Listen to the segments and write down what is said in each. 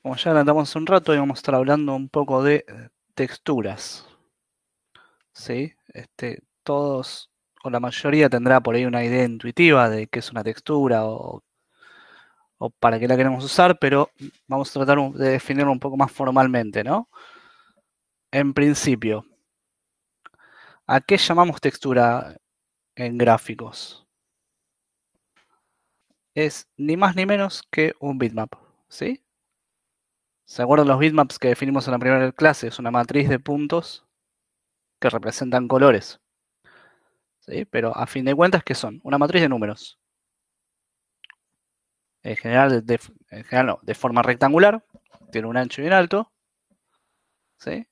Como ya adelantamos un rato, hoy vamos a estar hablando un poco de texturas. ¿Sí? Todos, o la mayoría, tendrá por ahí una idea intuitiva de qué es una textura o para qué la queremos usar, pero vamos a tratar de definirlo un poco más formalmente, ¿no? En principio, ¿a qué llamamos textura en gráficos? Es ni más ni menos que un bitmap, ¿sí? ¿Se acuerdan los bitmaps que definimos en la primera clase? Es una matriz de puntos que representan colores, ¿sí? Pero a fin de cuentas, ¿qué son? Una matriz de números. En general, no, de forma rectangular, tiene un ancho y un alto, ¿sí?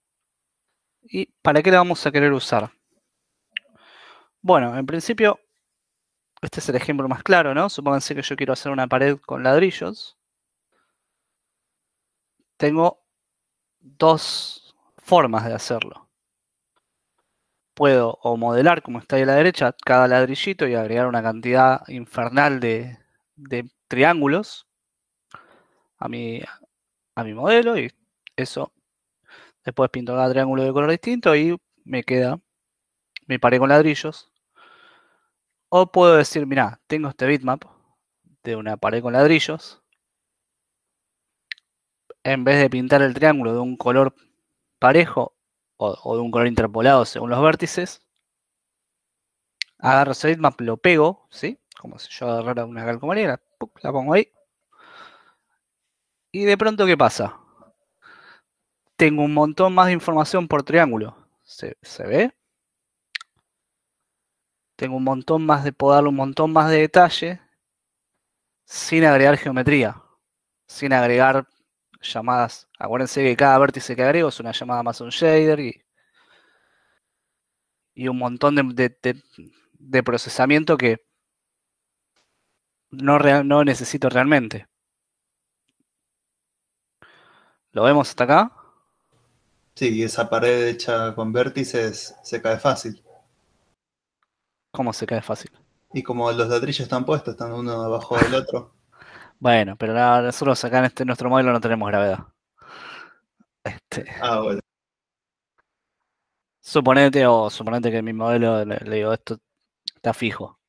¿Y para qué la vamos a querer usar? Bueno, en principio, este es el ejemplo más claro, ¿no? Supónganse que yo quiero hacer una pared con ladrillos. Tengo dos formas de hacerlo. Puedo o modelar, como está ahí a la derecha, cada ladrillito y agregar una cantidad infernal de triángulos a mi modelo, y eso después pinto cada triángulo de color distinto y me queda mi pared con ladrillos. O puedo decir, mira, tengo este bitmap de una pared con ladrillos. En vez de pintar el triángulo de un color parejo o de un color interpolado según los vértices, agarro ese bitmap, lo pego, ¿sí? Como si yo agarrara una calcomanía, la pongo ahí. Y de pronto, ¿qué pasa? Tengo un montón más de información por triángulo. ¿Se ve? Tengo un montón más puedo darle un montón más de detalle sin agregar geometría, sin agregar llamadas. Acuérdense que cada vértice que agrego es una llamada más un shader y un montón de procesamiento que no necesito realmente. ¿Lo vemos hasta acá? Sí, esa pared hecha con vértices se cae fácil. ¿Cómo se cae fácil? Y como los ladrillos están puestos, están uno abajo del otro. Bueno, pero nosotros acá en nuestro modelo no tenemos gravedad. Este, Ah, bueno. suponete que mi modelo le digo esto está fijo.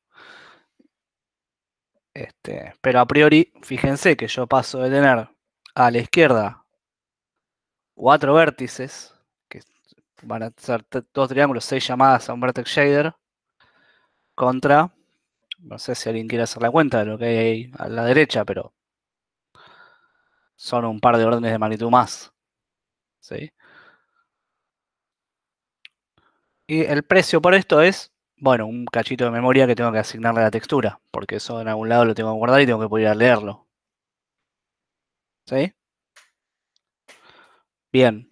Pero a priori, fíjense que yo paso de tener a la izquierda 4 vértices, que van a ser dos triángulos, 6 llamadas a un vertex shader, contra, no sé si alguien quiere hacer la cuenta de lo que hay ahí a la derecha, pero son un par de órdenes de magnitud más, ¿sí? Y el precio por esto es, bueno, un cachito de memoria que tengo que asignarle a la textura, porque eso en algún lado lo tengo que guardar y tengo que poder ir a leerlo, ¿sí? Bien.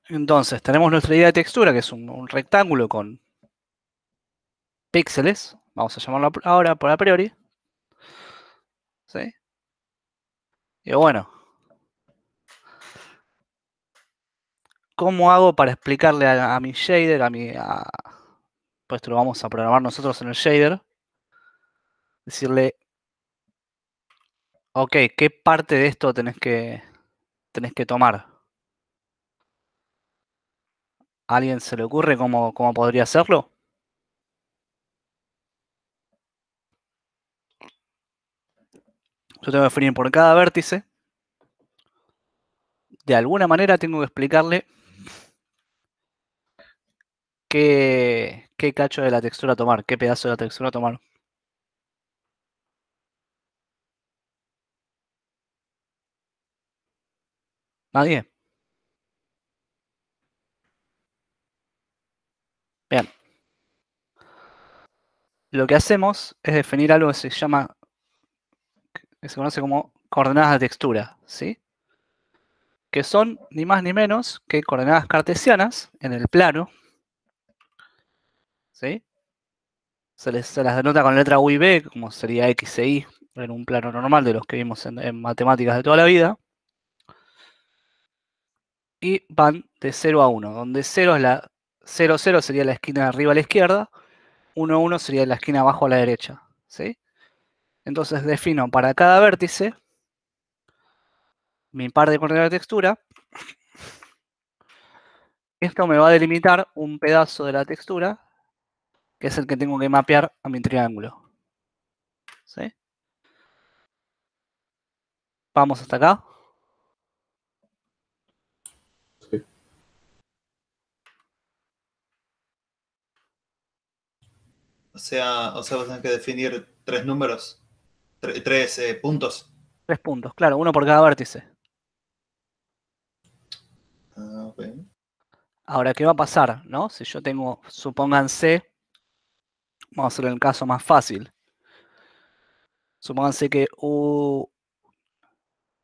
Entonces, tenemos nuestra idea de textura, que es un rectángulo con píxeles, vamos a llamarlo ahora por a priori, ¿sí? Y bueno, ¿cómo hago para explicarle a mi shader, pues esto lo vamos a programar nosotros en el shader? Decirle, ok, ¿qué parte de esto tenés que tomar? ¿A alguien se le ocurre cómo podría hacerlo? Yo tengo que definir por cada vértice. De alguna manera tengo que explicarle qué cacho de la textura tomar, qué pedazo de la textura tomar. ¿Nadie? Bien. Lo que hacemos es definir algo que se conoce como coordenadas de textura, ¿sí? Que son ni más ni menos que coordenadas cartesianas en el plano, ¿sí? Se las denota con letra U y B, como sería X e Y en un plano normal de los que vimos en matemáticas de toda la vida. Y van de 0 a 1, donde 0 es 0, 0 sería la esquina de arriba a la izquierda, 1, 1 sería la esquina abajo a la derecha, ¿sí? Entonces defino para cada vértice mi par de coordenadas de textura. Esto me va a delimitar un pedazo de la textura, que es el que tengo que mapear a mi triángulo. ¿Sí? Vamos hasta acá. Sí. O sea, vas a tener que definir 3 números, 3 puntos. 3 puntos, claro, uno por cada vértice. Ah, ok. Ahora, ¿qué va a pasar? ¿No? Si yo tengo, supónganse, vamos a hacer el caso más fácil. Supónganse que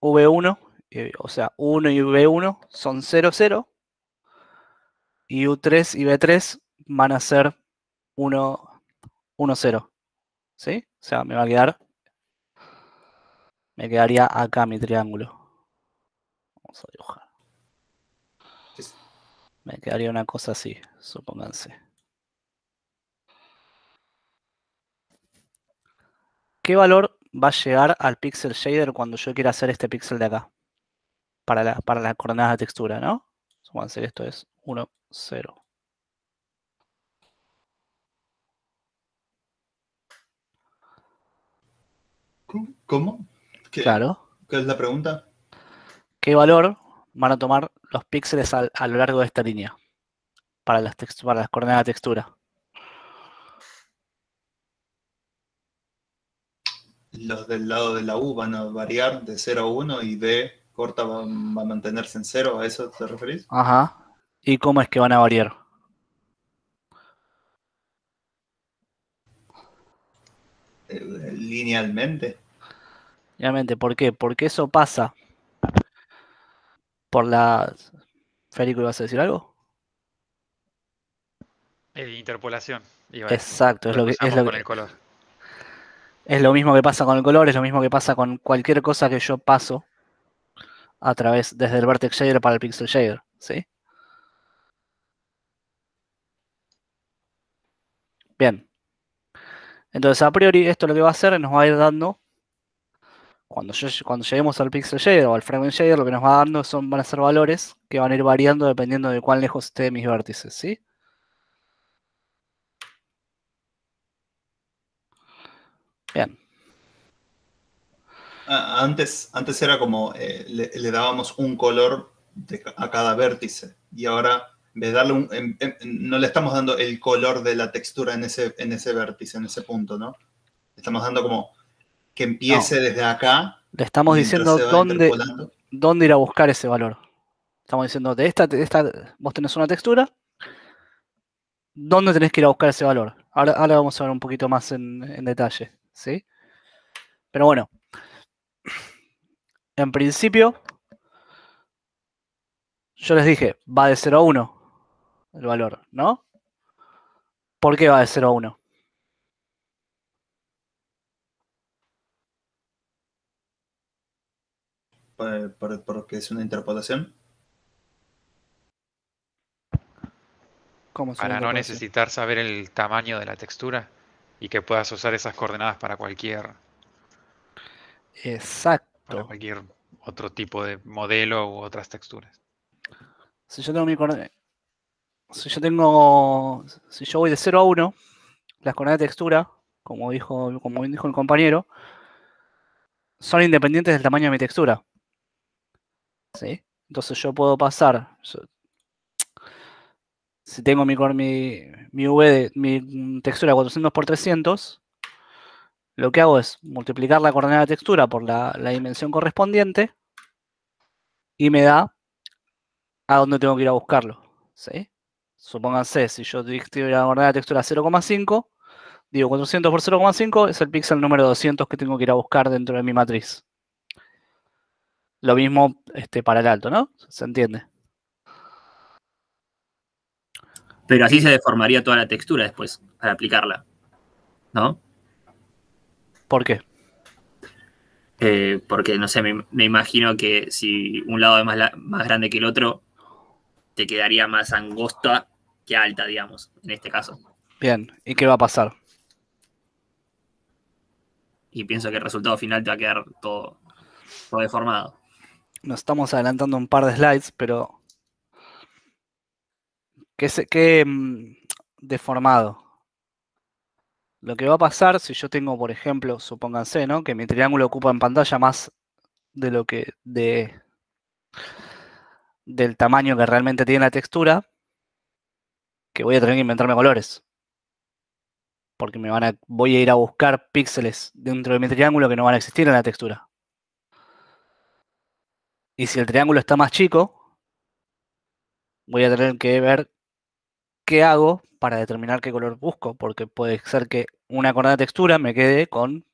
V1, o sea, 1 y V1 son 0, 0. Y U3 y B3 van a ser 1, 1, 0. ¿Sí? O sea, me quedaría acá mi triángulo. Vamos a dibujar. Me quedaría una cosa así, supónganse. ¿Qué valor va a llegar al pixel shader cuando yo quiera hacer este pixel de acá? Para la coordenada de textura, ¿no? Supónganse que esto es 1, 0. ¿Cómo? Claro. ¿Qué es la pregunta? ¿Qué valor van a tomar los píxeles a lo largo de esta línea? Para las coordenadas de textura. Los del lado de la U van a variar de 0 a 1 y B corta va a mantenerse en 0. ¿A eso te referís? Ajá. ¿Y cómo es que van a variar? Linealmente. Obviamente, ¿por qué? Porque eso pasa por la... Federico, ¿ibas a decir algo? Interpolación, iba a decir. Exacto, Lo que usamos con el color. es lo mismo que pasa con el color, es lo mismo que pasa con cualquier cosa que yo paso a través, desde el vertex shader para el pixel shader, ¿sí? Bien. Entonces, a priori, esto lo que va a hacer es nos va a ir dando, cuando lleguemos al pixel shader o al fragment shader, lo que nos va dando van a ser valores que van a ir variando dependiendo de cuán lejos esté de mis vértices, ¿sí? Bien. Antes era como le dábamos un color a cada vértice y ahora en vez de darle no le estamos dando el color de la textura en ese vértice, en ese punto, ¿no? Le estamos dando como que empiece No, desde acá le estamos mientras diciendo se va interpolando. dónde ir a buscar ese valor. Estamos diciendo, vos tenés una textura, ¿dónde tenés que ir a buscar ese valor? Ahora vamos a ver un poquito más en detalle, ¿sí? Pero bueno, en principio, yo les dije, va de 0 a 1 el valor, ¿no? ¿Por qué va de 0 a 1? Porque es una interpolación. ¿Cómo es una Para no interpolación? necesitar saber el tamaño de la textura y que puedas usar esas coordenadas para Exacto. cualquier otro tipo de modelo u otras texturas. Si yo tengo si yo voy de 0 a 1, las coordenadas de textura, como bien dijo el compañero, son independientes del tamaño de mi textura. ¿Sí? Entonces yo puedo pasar, si tengo mi textura 400 por 300, lo que hago es multiplicar la coordenada de textura por la dimensión correspondiente y me da a dónde tengo que ir a buscarlo. ¿Sí? Supónganse, si yo digo la coordenada de textura 0,5, digo 400 por 0,5 es el píxel número 200 que tengo que ir a buscar dentro de mi matriz. Lo mismo para el alto, ¿no? ¿Se entiende? Pero así se deformaría toda la textura después, al aplicarla, ¿no? ¿Por qué? Porque, no sé, me imagino que si un lado es más grande que el otro, te quedaría más angosta que alta, digamos, en este caso. Bien, ¿y qué va a pasar? Y pienso que el resultado final te va a quedar todo deformado. nos estamos adelantando un par de slides, pero qué deformado. Lo que va a pasar si yo tengo, por ejemplo, supónganse, ¿no? Que mi triángulo ocupa en pantalla más de lo que del tamaño que realmente tiene la textura, que voy a tener que inventarme colores. Porque voy a ir a buscar píxeles dentro de mi triángulo que no van a existir en la textura. Y si el triángulo está más chico, voy a tener que ver qué hago para determinar qué color busco, porque puede ser que una coordenada de textura me quede con,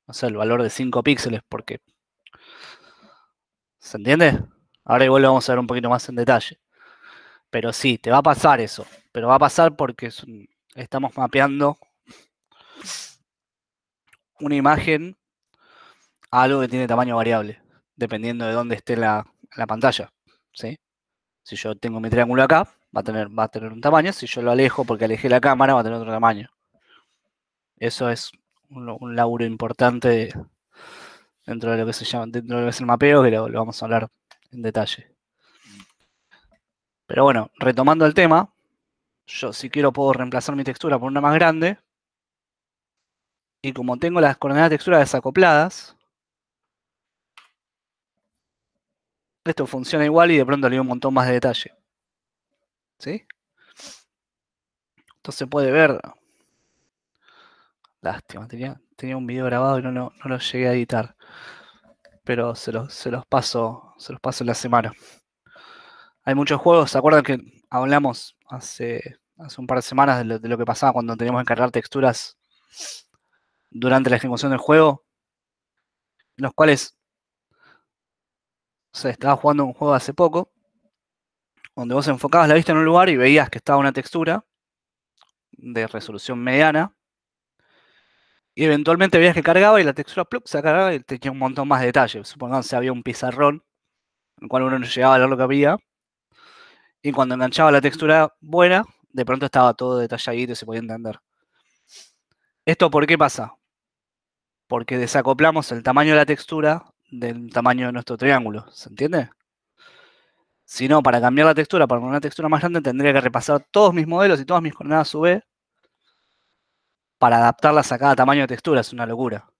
no sé, el valor de 5 píxeles, porque... ¿Se entiende? Ahora igual lo vamos a ver un poquito más en detalle. Pero sí, te va a pasar eso. Pero va a pasar porque estamos mapeando una imagen a algo que tiene tamaño variable, dependiendo de dónde esté la pantalla. ¿Sí? Si yo tengo mi triángulo acá, va a tener un tamaño. Si yo lo alejo porque alejé la cámara, va a tener otro tamaño. Eso es un laburo importante dentro de lo que se llama, dentro de lo que es el mapeo, que lo vamos a hablar en detalle. Pero bueno, retomando el tema, yo si quiero puedo reemplazar mi textura por una más grande. Y como tengo las coordenadas de textura desacopladas, esto funciona igual y de pronto le doy un montón más de detalle. ¿Sí? Esto se puede ver. Lástima, tenía un video grabado y no lo llegué a editar. Pero se los paso en la semana. Hay muchos juegos, ¿se acuerdan que hablamos hace un par de semanas de lo que pasaba cuando teníamos que cargar texturas durante la ejecución del juego? En los cuales se estaba jugando un juego hace poco, donde vos enfocabas la vista en un lugar y veías que estaba una textura de resolución mediana, y eventualmente veías que cargaba y la textura se cargaba y tenía un montón más de detalles. Supongamos que había un pizarrón, en el cual uno no llegaba a ver lo que había, y cuando enganchaba la textura buena, de pronto estaba todo detalladito y se podía entender. ¿Esto por qué pasa? Porque desacoplamos el tamaño de la textura del tamaño de nuestro triángulo, ¿se entiende? Si no, para cambiar la textura, para poner una textura más grande, tendría que repasar todos mis modelos y todas mis coordenadas UV para adaptarlas a cada tamaño de textura, es una locura.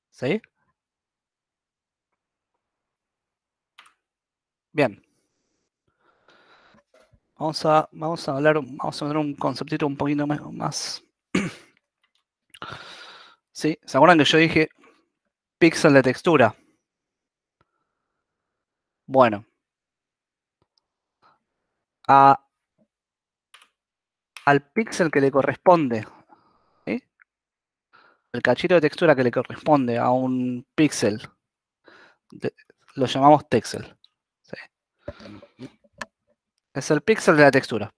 ¿Sí? Bien. Vamos a hablar, vamos a ver un conceptito un poquito más. ¿Sí? ¿Se acuerdan que yo dije píxel de textura? Bueno. Al píxel que le corresponde, ¿sí? El cachito de textura que le corresponde a un píxel, lo llamamos texel. ¿Sí? Es el píxel de la textura.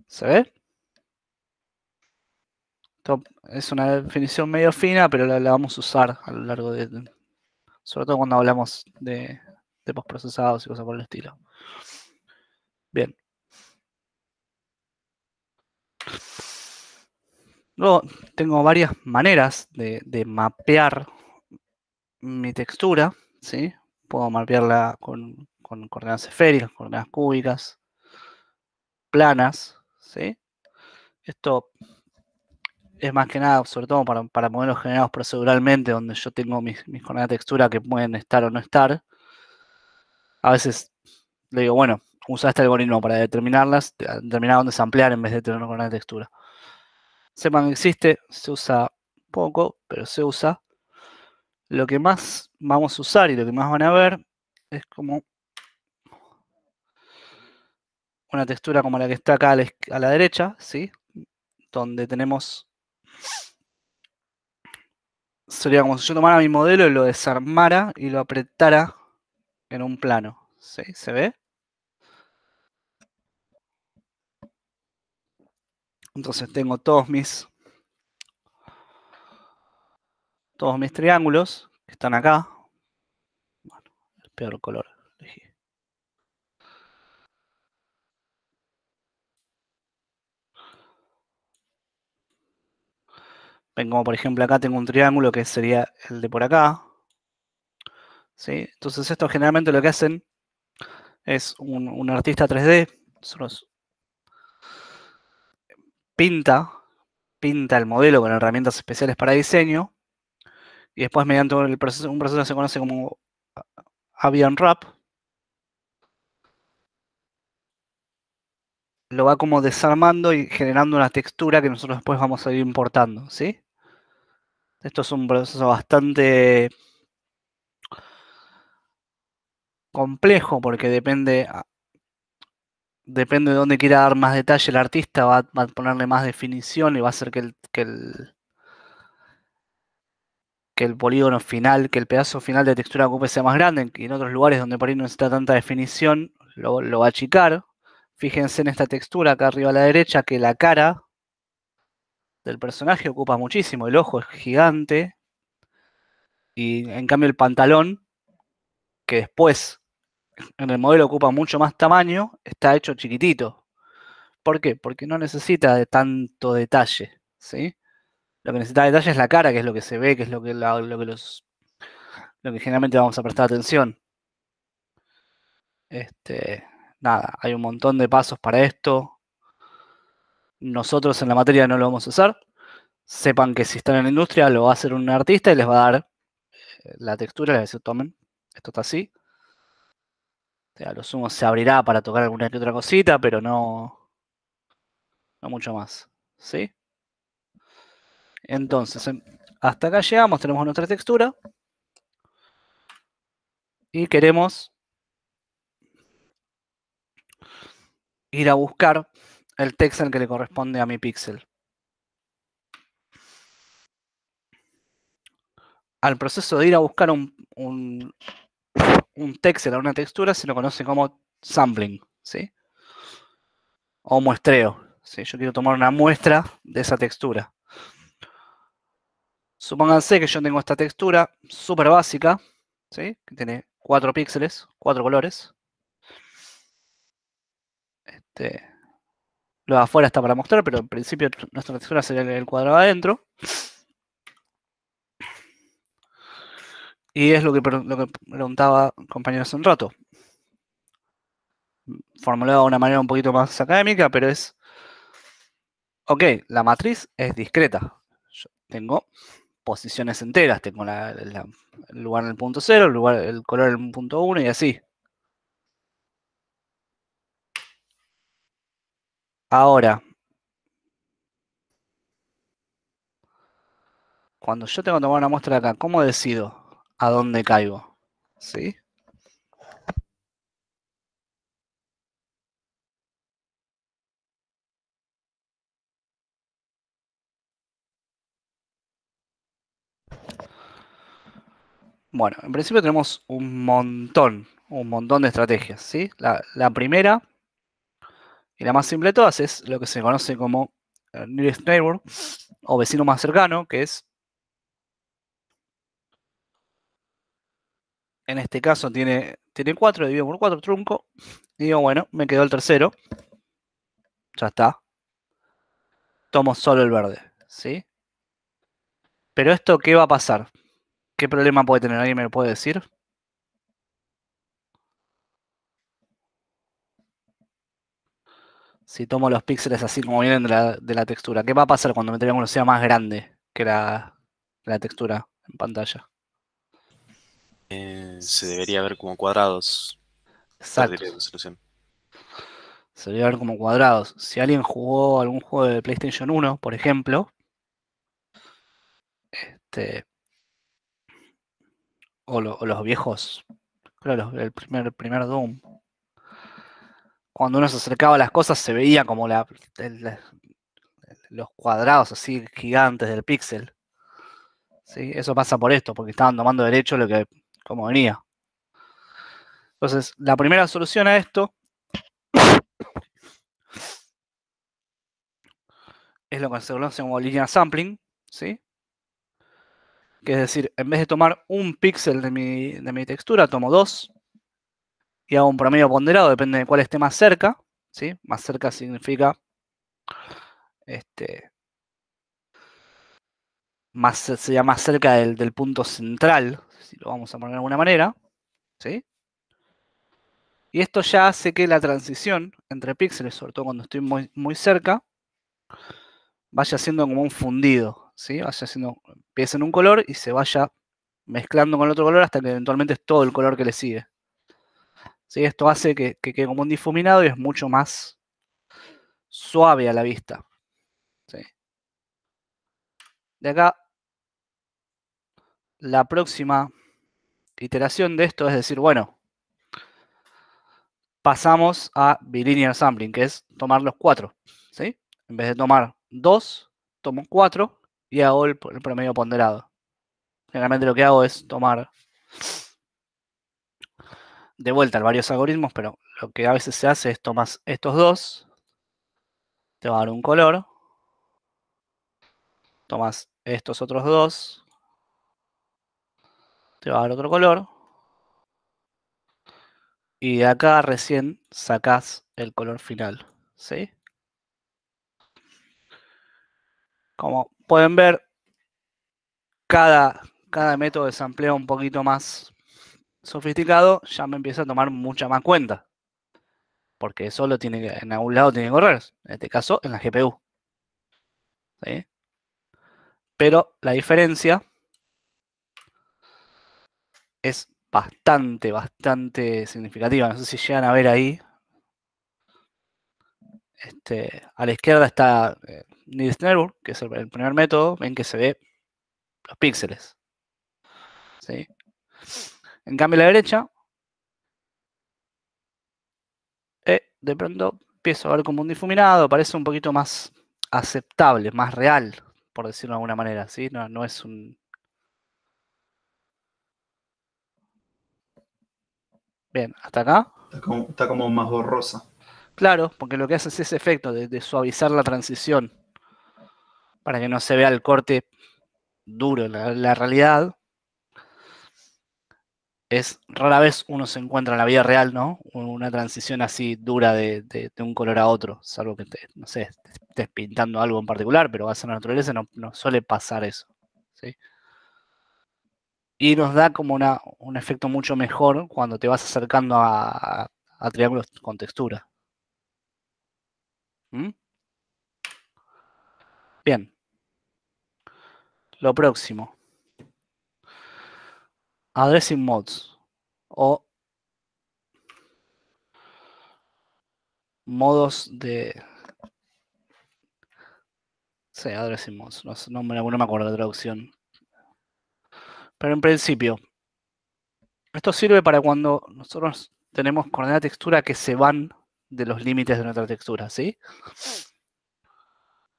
¿Se ve? Esto es una definición medio fina, pero la vamos a usar a lo largo sobre todo cuando hablamos de postprocesados y cosas por el estilo. Bien. Luego tengo varias maneras de mapear mi textura, ¿sí? Puedo mapearla con coordenadas esféricas, coordenadas cúbicas, planas, ¿sí? Esto es más que nada, sobre todo para modelos generados proceduralmente, donde yo tengo mis coordenadas de textura que pueden estar o no estar. A veces le digo, bueno, usa este algoritmo para determinarlas, determinar dónde samplear en vez de tener una coordenada de textura. Sepan que existe, se usa poco, pero se usa. Lo que más vamos a usar y lo que más van a ver es como una textura como la que está acá a la derecha, ¿sí? Donde tenemos... Sería como si yo tomara mi modelo y lo desarmara y lo apretara en un plano. ¿Sí? ¿Se ve? Entonces tengo todos mis triángulos que están acá. Bueno, el peor color elegí. Ven como por ejemplo acá tengo un triángulo que sería el de por acá. ¿sí? Entonces esto generalmente lo que hacen es un artista 3D, nosotros pinta el modelo con herramientas especiales para diseño y después mediante un proceso que se conoce como Avi Unwrap, lo va como desarmando y generando una textura que nosotros después vamos a ir importando, ¿sí? Esto es un proceso bastante complejo porque depende de dónde quiera dar más detalle el artista, va a ponerle más definición y va a hacer que el polígono final, que el pedazo final de textura que ocupe sea más grande, y en otros lugares donde por ahí no necesita tanta definición, lo va a achicar. Fíjense en esta textura acá arriba a la derecha, que la cara del personaje ocupa muchísimo, el ojo es gigante, y en cambio el pantalón, que después en el modelo ocupa mucho más tamaño, está hecho chiquitito. ¿Por qué? Porque no necesita de tanto detalle, ¿sí? Lo que necesita de detalle es la cara, que es lo que se ve, que es lo que generalmente vamos a prestar atención. Nada, hay un montón de pasos para esto. Nosotros en la materia no lo vamos a hacer. Sepan que si están en la industria lo va a hacer un artista y les va a dar la textura, les va a decir, tomen, esto está así. A lo sumo se abrirá para tocar alguna que otra cosita, pero no mucho más. ¿Sí? Entonces, hasta acá llegamos, tenemos nuestra textura. Y queremos ir a buscar el texel que le corresponde a mi píxel. Al proceso de ir a buscar un texel a una textura se lo conoce como sampling, ¿sí? O muestreo. ¿Sí? Yo quiero tomar una muestra de esa textura. Supónganse que yo tengo esta textura súper básica, ¿sí? Que tiene 4 píxeles, 4 colores. Lo de afuera está para mostrar, pero en principio nuestra textura sería el cuadrado adentro. Y es lo que preguntaba el compañero hace un rato. Formulado de una manera un poquito más académica, pero es... Ok, la matriz es discreta. Yo tengo posiciones enteras. Tengo el lugar en el punto 0, el color en el punto 1 y así. Ahora, cuando yo tengo que tomar una muestra de acá, ¿cómo decido a dónde caigo? ¿Sí? Bueno, en principio tenemos un montón de estrategias, ¿sí? La primera y la más simple de todas es lo que se conoce como nearest neighbor o vecino más cercano, que es, en este caso tiene 4, dividido por 4, trunco, y digo, bueno, me quedó el tercero, ya está, tomo solo el verde, ¿sí? Pero esto, ¿qué va a pasar? ¿Qué problema puede tener? ¿Alguien me lo puede decir? Si tomo los píxeles así como vienen de la textura, ¿qué va a pasar cuando mi triángulo sea más grande que la textura en pantalla? Se debería ver como cuadrados. Exacto. Perdería resolución. Se debería ver como cuadrados. Si alguien jugó algún juego de PlayStation 1, por ejemplo, o los viejos, creo el primer Doom, cuando uno se acercaba a las cosas se veía como los cuadrados así gigantes del píxel. ¿Sí? Eso pasa por esto, porque estaban tomando derecho lo que como venía. Entonces, la primera solución a esto es lo que se conoce como linear sampling, ¿sí? Que es decir, en vez de tomar un píxel de mi textura, tomo 2 y hago un promedio ponderado, depende de cuál esté más cerca, ¿sí? Más cerca significa sería más cerca del punto central, si lo vamos a poner de alguna manera. ¿sí? Y esto ya hace que la transición entre píxeles, sobre todo cuando estoy muy, muy cerca, vaya siendo como un fundido, ¿sí? Empieza en un color y se vaya mezclando con el otro color hasta que eventualmente es todo el color que le sigue. ¿Sí? Esto hace que quede como un difuminado y es mucho más suave a la vista. ¿Sí? De acá, la próxima iteración de esto es decir, bueno, pasamos a bilinear sampling, que es tomar los 4. ¿Sí? En vez de tomar 2, tomo 4 y hago el promedio ponderado. Generalmente lo que hago es tomar de vuelta varios algoritmos, pero lo que a veces se hace es tomas estos dos, te va a dar un color, tomas estos otros dos, te va a dar otro color, y de acá recién sacás el color final, ¿sí? Como pueden ver, cada método de sampleo un poquito más sofisticado ya me empieza a tomar mucha más cuenta. Porque eso lo tiene que, en algún lado tiene que correr. En este caso, en la GPU. ¿Sí? Pero la diferencia es bastante significativa. No sé si llegan a ver ahí. A la izquierda está Nearest Neighbor, que es el primer método. Ven que se ve los píxeles. ¿Sí? En cambio, a la derecha, de pronto empiezo a ver como un difuminado. Parece un poquito más aceptable, más real, por decirlo de alguna manera. ¿Sí? No es un... Bien, hasta acá. Está como más borrosa. Claro, porque lo que hace es ese efecto de suavizar la transición para que no se vea el corte duro. La realidad es rara vez uno se encuentra en la vida real, ¿no? Una transición así dura de un color a otro, salvo que no sé, estés pintando algo en particular, pero vas a la naturaleza, no suele pasar eso. ¿Sí? Y nos da como un efecto mucho mejor cuando te vas acercando a triángulos con textura. ¿Mm? Bien. Lo próximo. Addressing modes. O modos de... Sí, addressing modes. No me acuerdo la traducción. Pero en principio, esto sirve para cuando nosotros tenemos coordenada textura que se van de los límites de nuestra textura, ¿sí?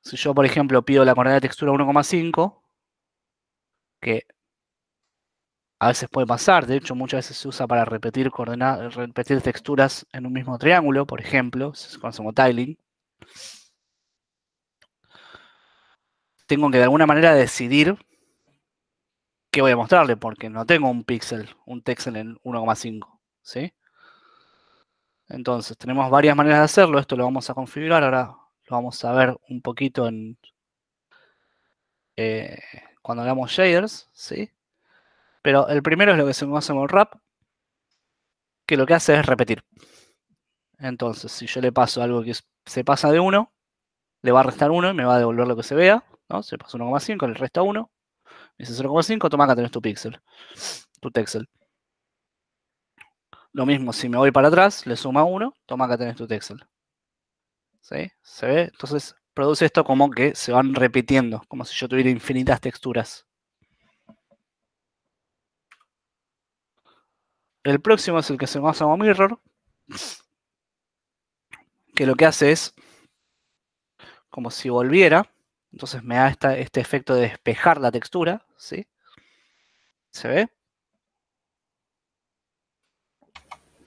Si yo, por ejemplo, pido la coordenada textura 1,5, que a veces puede pasar, de hecho muchas veces se usa para repetir texturas en un mismo triángulo, por ejemplo, se conoce como tiling. Tengo que de alguna manera decidir qué voy a mostrarle, porque no tengo un texel en 1,5, ¿sí? Entonces, tenemos varias maneras de hacerlo, esto lo vamos a configurar, ahora lo vamos a ver un poquito cuando hagamos shaders, ¿sí? Pero el primero es lo que se conoce como wrap, que lo que hace es repetir. Entonces, si yo le paso algo que se pasa de 1, le va a restar 1 y me va a devolver lo que se vea, ¿no? Se pasa 1,5, le resta 1, dice 0,5, toma acá tenés tu píxel, tu texel. Lo mismo, si me voy para atrás, le suma 1, toma acá tenés tu texel. ¿Sí? ¿Se ve? Entonces, produce esto como que se van repitiendo, como si yo tuviera infinitas texturas. El próximo es el que se conoce como mirror, que lo que hace es como si volviera, entonces me da este efecto de despejar la textura, ¿sí? ¿Se ve?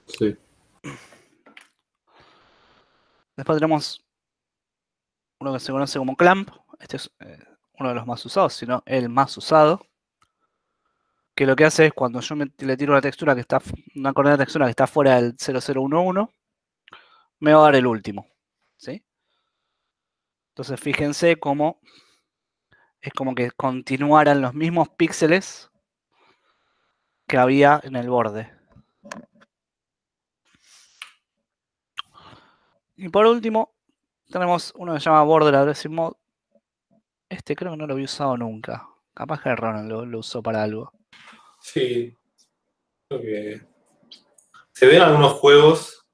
Sí. Después tenemos uno que se conoce como clamp, este es uno de los más usados, sino el más usado, que lo que hace es cuando yo le tiro una textura que está, una coordenada de textura que está fuera del 0011, me va a dar el último, ¿sí? Entonces fíjense cómo es como que continuaran los mismos píxeles que había en el borde. Y por último, tenemos uno que se llama Border Addressing Mode. Este creo que no lo había usado nunca. Capaz que Ronan lo usó para algo. Sí. Creo que se ven algunos juegos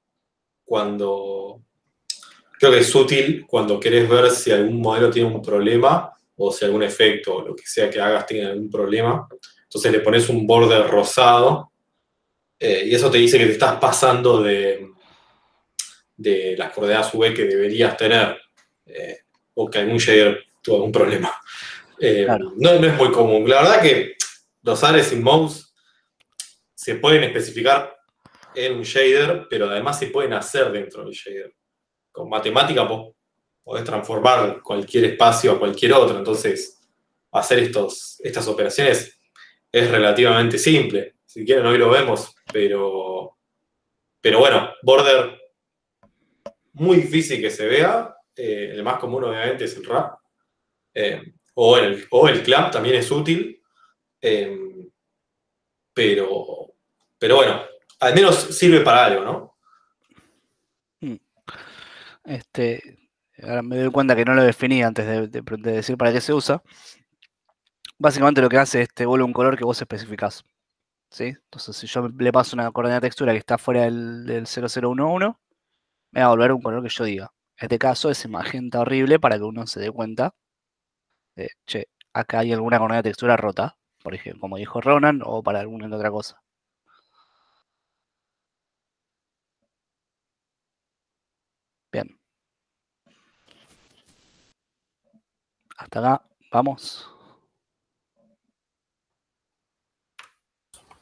cuando... Creo que es útil cuando querés ver si algún modelo tiene un problema o si algún efecto o lo que sea que hagas tiene algún problema. Entonces le pones un border rosado y eso te dice que te estás pasando de las coordenadas V que deberías tener o que algún shader tuvo algún problema. Claro. No es muy común. La verdad que los addressing modes se pueden especificar en un shader, pero además se pueden hacer dentro del shader. Con matemática vos podés transformar cualquier espacio a cualquier otro, entonces hacer estas operaciones es relativamente simple. Si quieren hoy lo vemos, pero bueno, border muy difícil que se vea, el más común obviamente es el wrap, o el clamp también es útil, pero bueno, al menos sirve para algo, ¿no? Ahora me doy cuenta que no lo definí antes de decir para qué se usa. Básicamente lo que hace es te vuelve un color que vos especificás, ¿sí? Entonces, si yo le paso una coordenada de textura que está fuera del 0011, me va a volver un color que yo diga. En este caso es magenta horrible para que uno se dé cuenta de, che, acá hay alguna coordenada de textura rota, por ejemplo, como dijo Ronan, o para alguna otra cosa. Bien. Hasta acá, vamos.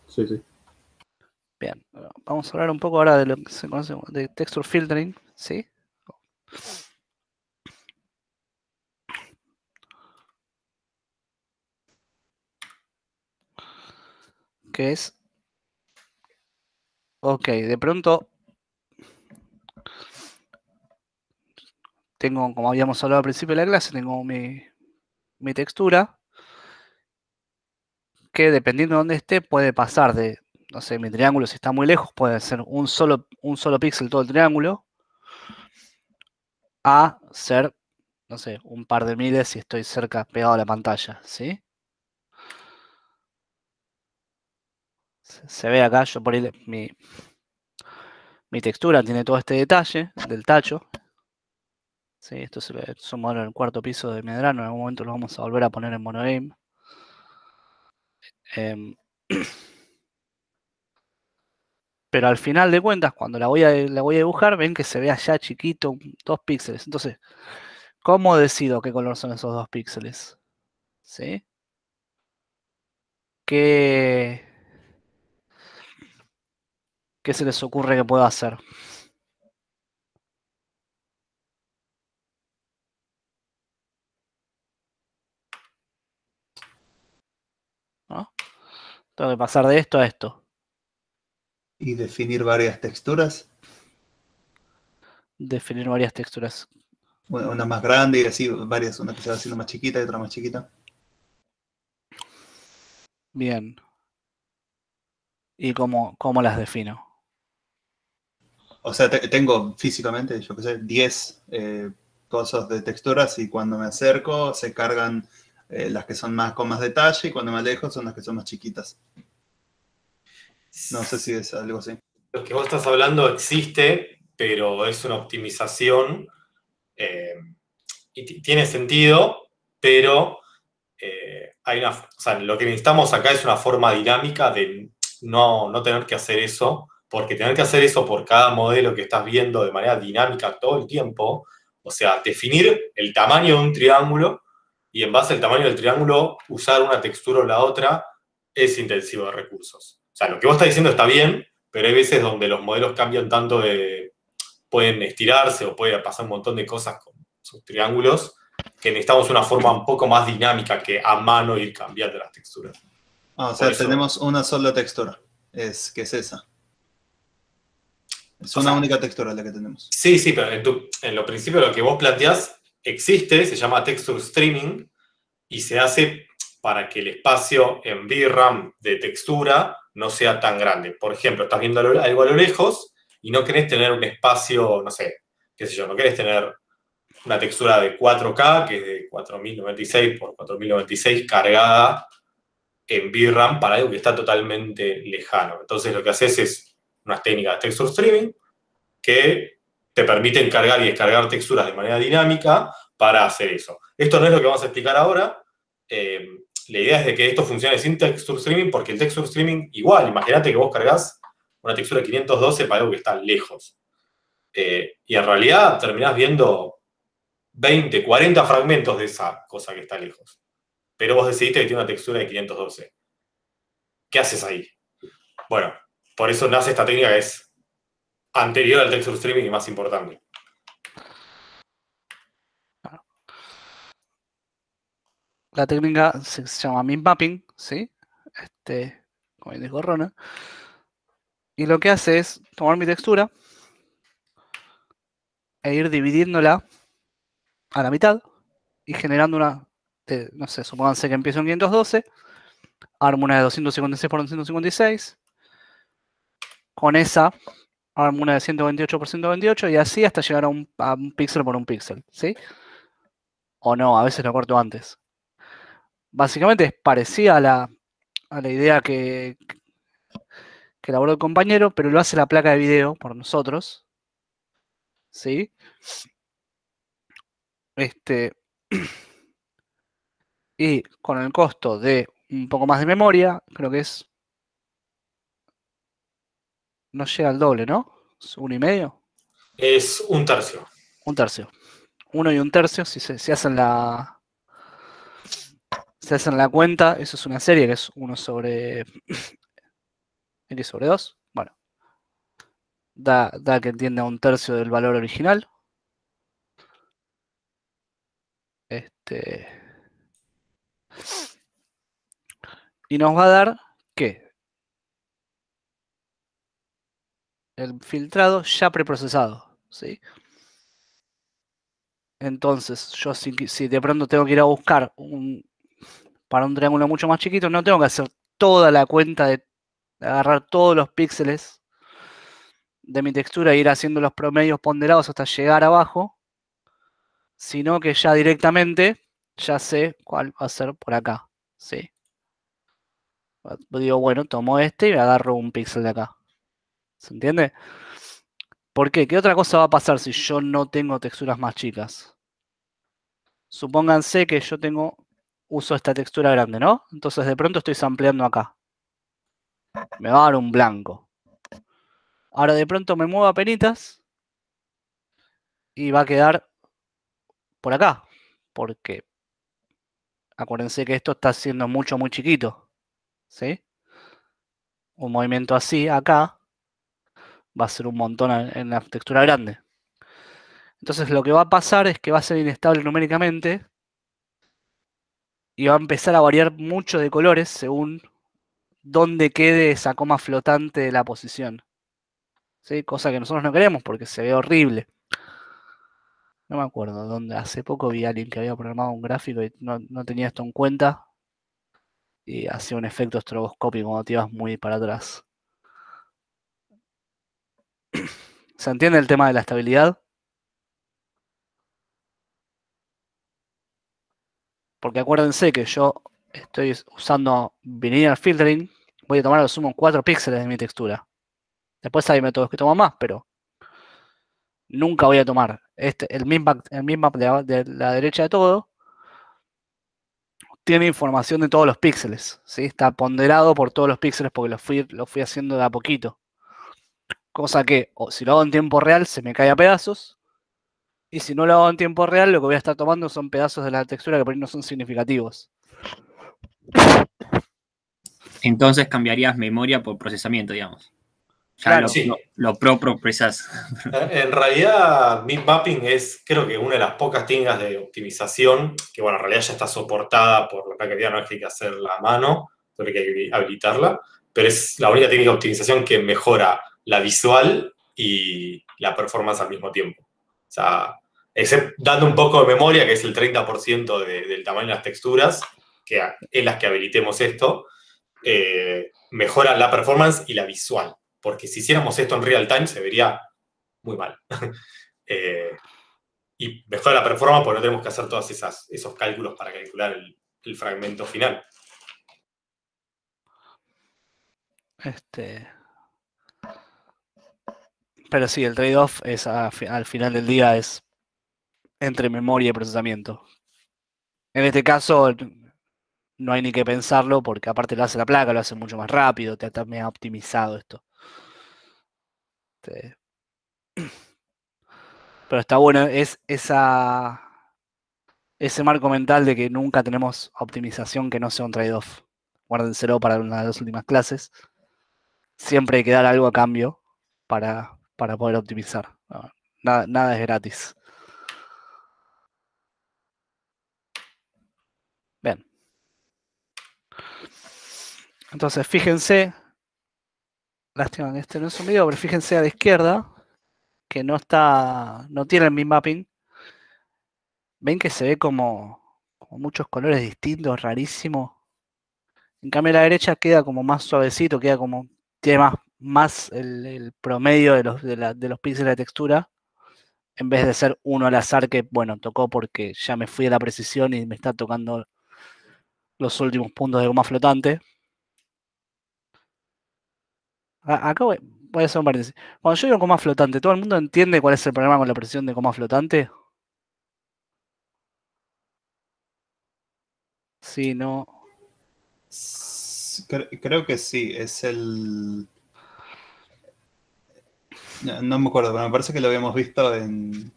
Sí, sí. Bien, vamos a hablar un poco ahora de lo que se conoce de texture filtering, ¿sí? Que es, ok, de pronto tengo, como habíamos hablado al principio de la clase, tengo mi textura, que dependiendo de dónde esté, puede pasar de, no sé, mi triángulo si está muy lejos, puede ser un solo píxel todo el triángulo, a ser, no sé, un par de miles si estoy cerca, pegado a la pantalla, ¿sí? Se ve acá, yo por ahí, mi textura tiene todo este detalle del tacho. Sí, esto es un modelo en el cuarto piso de Medrano, en algún momento lo vamos a volver a poner en Monogame. Pero al final de cuentas, cuando la voy a dibujar, ven que se ve allá chiquito, 2 píxeles. Entonces, ¿cómo decido qué color son esos 2 píxeles? ¿Sí? ¿Qué se les ocurre que puedo hacer? ¿No? Tengo que pasar de esto a esto. Y definir varias texturas. Definir varias texturas. Una más grande y así varias, una que se va haciendo más chiquita y otra más chiquita. Bien. ¿Y cómo las defino? O sea, tengo físicamente, yo qué sé, 10 cosas de texturas y cuando me acerco se cargan las que son más con más detalle y cuando me alejo son las que son más chiquitas. No sé si es algo así. Lo que vos estás hablando existe, pero es una optimización y tiene sentido, pero o sea, lo que necesitamos acá es una forma dinámica de no tener que hacer eso, porque tener que hacer eso por cada modelo que estás viendo de manera dinámica todo el tiempo, o sea, definir el tamaño de un triángulo y en base al tamaño del triángulo usar una textura o la otra es intensivo de recursos. O sea, lo que vos estás diciendo está bien, pero hay veces donde los modelos cambian tanto pueden estirarse o puede pasar un montón de cosas con sus triángulos que necesitamos una forma un poco más dinámica que a mano ir cambiando las texturas. O sea, tenemos una sola textura, que es esa. Es una única textura la que tenemos. Sí, pero en lo principio lo que vos planteás existe, se llama texture streaming y se hace para que el espacio en VRAM de textura no sea tan grande. Por ejemplo, estás viendo algo a lo lejos y no querés tener un espacio, no sé, qué sé yo, no querés tener una textura de 4K, que es de 4096 por 4096 cargada en VRAM para algo que está totalmente lejano. Entonces lo que haces es unas técnicas de texture streaming que te permiten cargar y descargar texturas de manera dinámica para hacer eso. Esto no es lo que vamos a explicar ahora. La idea es de que esto funcione sin texture streaming, porque el texture streaming igual, imagínate que vos cargas una textura 512 para algo que está lejos. Y en realidad terminás viendo 20, 40 fragmentos de esa cosa que está lejos. Pero vos decidiste que tiene una textura de 512. ¿Qué haces ahí? Bueno, por eso nace esta técnica que es anterior al texture streaming y más importante. La técnica se llama min mapping, ¿sí? Como dijo Rona. Y lo que hace es tomar mi textura e ir dividiéndola a la mitad y generando una, no sé, supónganse que empiezo en 512, armo una de 256 por 256, con esa armo una de 128 por 128 y así hasta llegar a un píxel por un píxel, ¿sí? O no, a veces lo corto antes. Básicamente es parecida a la idea que elaboró el compañero, pero lo hace la placa de video por nosotros, ¿sí? Y con el costo de un poco más de memoria, creo que es... No llega al doble, ¿no? ¿Es 1,5? Es un tercio. Un tercio. 1 y un tercio, si hacen la... Si hacen la cuenta, eso es una serie que es 1 sobre x sobre 2. Bueno. Da que entiende a un tercio del valor original. Y nos va a dar que el filtrado ya preprocesado, ¿sí? Entonces, yo si de pronto tengo que ir a buscar para un triángulo mucho más chiquito, no tengo que hacer toda la cuenta de agarrar todos los píxeles de mi textura e ir haciendo los promedios ponderados hasta llegar abajo, sino que ya directamente ya sé cuál va a ser por acá, ¿sí? Digo, bueno, tomo este y agarro un píxel de acá. ¿Se entiende? ¿Por qué? ¿Qué otra cosa va a pasar si yo no tengo texturas más chicas? Supónganse que yo uso esta textura grande, ¿no? Entonces de pronto estoy sampleando acá. Me va a dar un blanco. Ahora de pronto me muevo a penitas y va a quedar por acá. Porque acuérdense que esto está siendo muy chiquito. ¿Sí? Un movimiento así acá va a ser un montón en la textura grande. Entonces lo que va a pasar es que va a ser inestable numéricamente y va a empezar a variar mucho de colores según dónde quede esa coma flotante de la posición. ¿Sí? Cosa que nosotros no queremos porque se ve horrible. No me acuerdo dónde. Hace poco vi a alguien que había programado un gráfico y no tenía esto en cuenta. Y hacía un efecto estroboscópico cuando te ibas muy para atrás. ¿Se entiende el tema de la estabilidad? Porque acuérdense que yo estoy usando linear filtering. Voy a tomar a lo sumo 4 píxeles de mi textura. Después hay métodos que toman más, pero nunca voy a tomar el minmap de la derecha de todo. Tiene información de todos los píxeles, ¿sí? Está ponderado por todos los píxeles porque lo fui haciendo de a poquito. Cosa que, si lo hago en tiempo real, se me cae a pedazos. Y si no lo hago en tiempo real, lo que voy a estar tomando son pedazos de la textura que por ahí no son significativos. Entonces cambiarías memoria por procesamiento, digamos. Ya Claro, sí. lo procesas. En realidad, min mapping es, creo que, una de las pocas técnicas de optimización que, bueno, en realidad ya está soportada por la placa de video, no es que hay que hacerla a mano, solo que hay que habilitarla, pero es la única técnica de optimización que mejora la visual y la performance al mismo tiempo. O sea, dando un poco de memoria, que es el 30% del tamaño de las texturas, que en las que habilitemos esto, mejora la performance y la visual. Porque si hiciéramos esto en real time se vería muy mal. Y mejora la performance porque no tenemos que hacer todos esos cálculos para calcular el fragmento final. Pero sí, el trade-off es al final del día es entre memoria y procesamiento. En este caso no hay ni que pensarlo porque aparte lo hace la placa, lo hace mucho más rápido, está medio optimizado esto. Pero está bueno, es ese marco mental de que nunca tenemos optimización que no sea un trade-off. Guárdenselo para una de las últimas clases. Siempre hay que dar algo a cambio para poder optimizar. No, nada es gratis. Bien. Entonces, fíjense, lástima que este no es un video, pero fíjense a la izquierda que no tiene el min mapping. Ven que se ve como muchos colores distintos, rarísimo. En cambio a la derecha queda como más suavecito, tiene más el promedio de los píxeles de textura, en vez de ser uno al azar que, bueno, tocó porque ya me fui a la precisión y me está tocando los últimos puntos de goma flotante. Acá voy a hacer un paréntesis. Cuando yo digo goma flotante, ¿todo el mundo entiende cuál es el problema con la precisión de goma flotante? Sí, no. Creo que sí, es el... No me acuerdo, pero me parece que lo habíamos visto en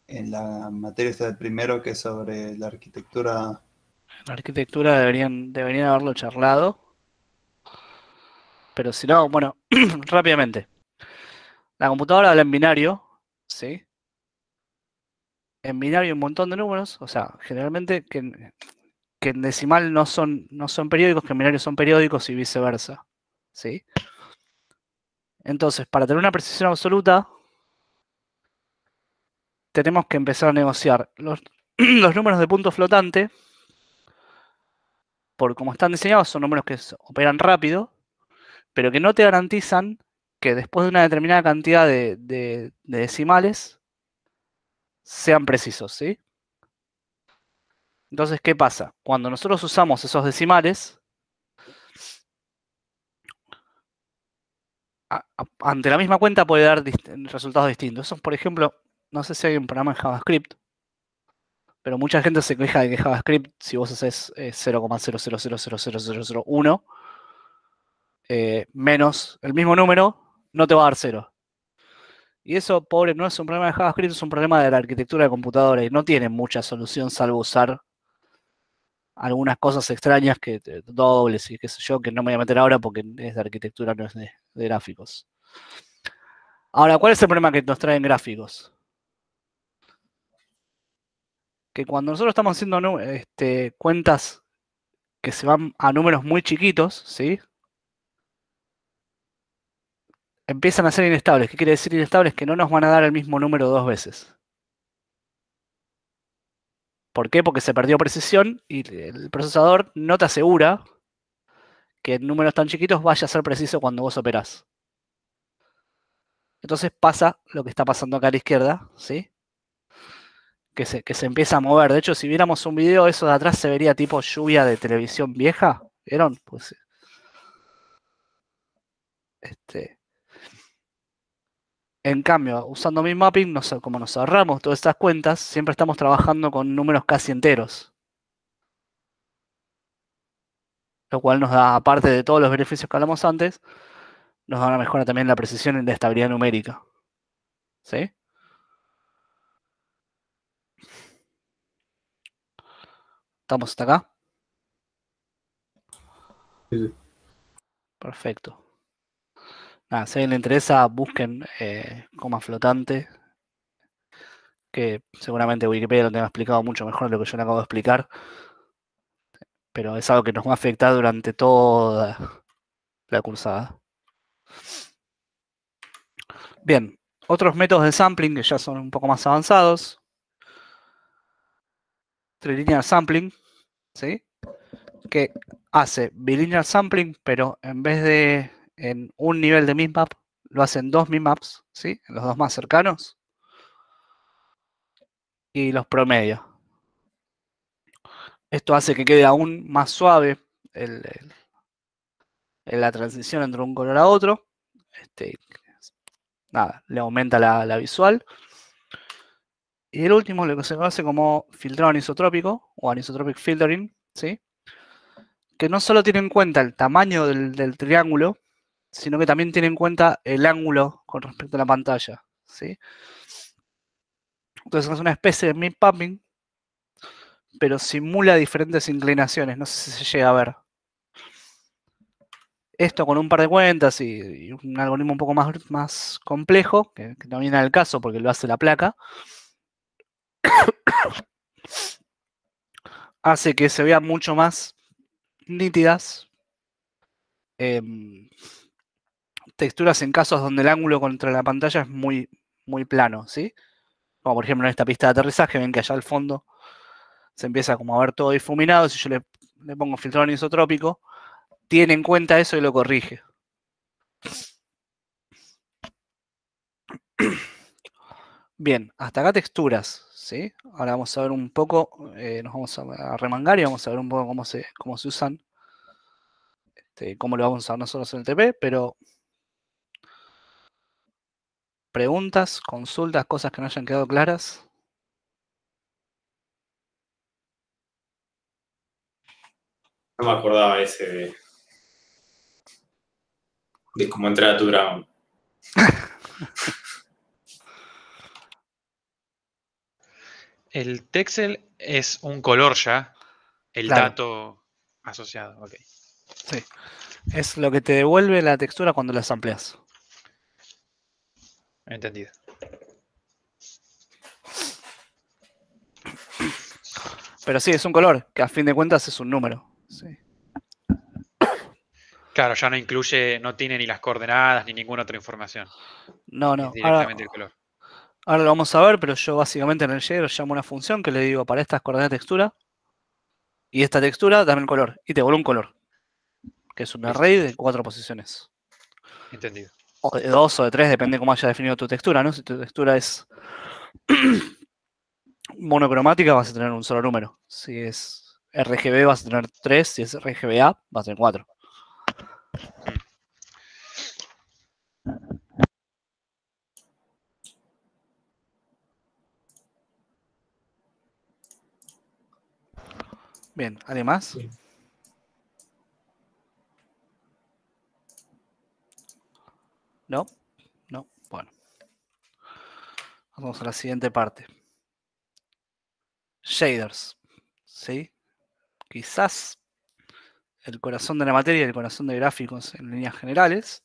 la materia esta del primero, que es sobre la arquitectura. La arquitectura deberían haberlo charlado. Pero si no, bueno, rápidamente. La computadora habla en binario, ¿sí? En binario hay un montón de números, o sea, generalmente que en decimal no son periódicos, que en binario son periódicos y viceversa, ¿sí? Entonces, para tener una precisión absoluta, tenemos que empezar a negociar los números de punto flotante, por como están diseñados, son números que operan rápido, pero que no te garantizan que después de una determinada cantidad de decimales sean precisos, ¿sí? Entonces, ¿qué pasa? Cuando nosotros usamos esos decimales, ante la misma cuenta puede dar resultados distintos. Eso, por ejemplo, no sé si hay un programa en JavaScript, pero mucha gente se queja de que JavaScript, si vos haces 0,0000001 menos el mismo número, no te va a dar 0. Y eso, pobre, no es un problema de JavaScript, es un problema de la arquitectura de computadora y no tiene mucha solución salvo usar algunas cosas extrañas que dobles y qué sé yo, que no me voy a meter ahora porque es de arquitectura, no es de gráficos. Ahora, ¿cuál es el problema que nos traen gráficos? Que cuando nosotros estamos haciendo cuentas que se van a números muy chiquitos, ¿sí? Empiezan a ser inestables. ¿Qué quiere decir inestables? Que no nos van a dar el mismo número dos veces. ¿Por qué? Porque se perdió precisión y el procesador no te asegura que en números tan chiquitos vaya a ser preciso cuando vos operás. Entonces pasa lo que está pasando acá a la izquierda, ¿sí? Que se empieza a mover. De hecho, si viéramos un video, eso de atrás se vería tipo lluvia de televisión vieja. ¿Vieron? Pues en cambio, usando min mapping, como nos ahorramos todas estas cuentas, siempre estamos trabajando con números casi enteros. Lo cual nos da, aparte de todos los beneficios que hablamos antes, nos da una mejora también en la precisión y en la estabilidad numérica. ¿Sí? ¿Estamos hasta acá? Sí. Perfecto. Nada, si a alguien le interesa, busquen coma flotante, que seguramente Wikipedia lo tenga explicado mucho mejor de lo que yo le acabo de explicar, pero es algo que nos va a afectar durante toda la cursada. Bien, otros métodos de sampling que ya son un poco más avanzados. Trilinear sampling, ¿sí? Que hace bilinear sampling, pero en vez de en un nivel de minmap, lo hacen dos minmaps, ¿sí? En los dos más cercanos. y los promedia. Esto hace que quede aún más suave la transición entre un color a otro. Nada, le aumenta la visual. Y el último, lo que se conoce como filtrado anisotrópico o anisotropic filtering, ¿sí? Que no solo tiene en cuenta el tamaño del triángulo, sino que también tiene en cuenta el ángulo con respecto a la pantalla, ¿sí? Entonces es una especie de mid papping, pero simula diferentes inclinaciones. No sé si se llega a ver. Esto con un par de cuentas y un algoritmo un poco más complejo, que no viene al caso porque lo hace la placa, hace que se vean mucho más nítidas texturas en casos donde el ángulo contra la pantalla es muy, muy plano, ¿sí? Como por ejemplo en esta pista de aterrizaje, ven que allá al fondo se empieza como a ver todo difuminado. Si yo le pongo filtrado anisotrópico, tiene en cuenta eso y lo corrige. Bien, hasta acá texturas, ¿sí? Ahora vamos a ver un poco, nos vamos a remangar y vamos a ver un poco cómo se usan, cómo lo vamos a usar nosotros en el TP, pero preguntas, consultas, cosas que no hayan quedado claras. No me acordaba ese de cómo entrar a tu dragón. El texel es un color ya, el Claro. dato asociado. Ok. Sí. Es lo que te devuelve la textura cuando la sampleas. Entendido. Pero sí, es un color, que a fin de cuentas es un número. Sí. Claro, ya no incluye, no tiene ni las coordenadas ni ninguna otra información. No, Es no. directamente el color. Ahora lo vamos a ver, pero yo básicamente en el shader llamo una función que le digo para estas coordenadas de textura. Y esta textura dame el color. Y te vuelve un color. Que es un Listo. array de 4 posiciones. Entendido. O de 2 o de 3, depende cómo haya definido tu textura, ¿no? Si tu textura es monocromática, vas a tener un solo número. Si es RGB, vas a tener 3. Si es RGBA, vas a tener 4. Bien, ¿alguien más? Sí. ¿No? No. Bueno. Vamos a la siguiente parte. Shaders. ¿Sí? Quizás el corazón de la materia y el corazón de gráficos en líneas generales.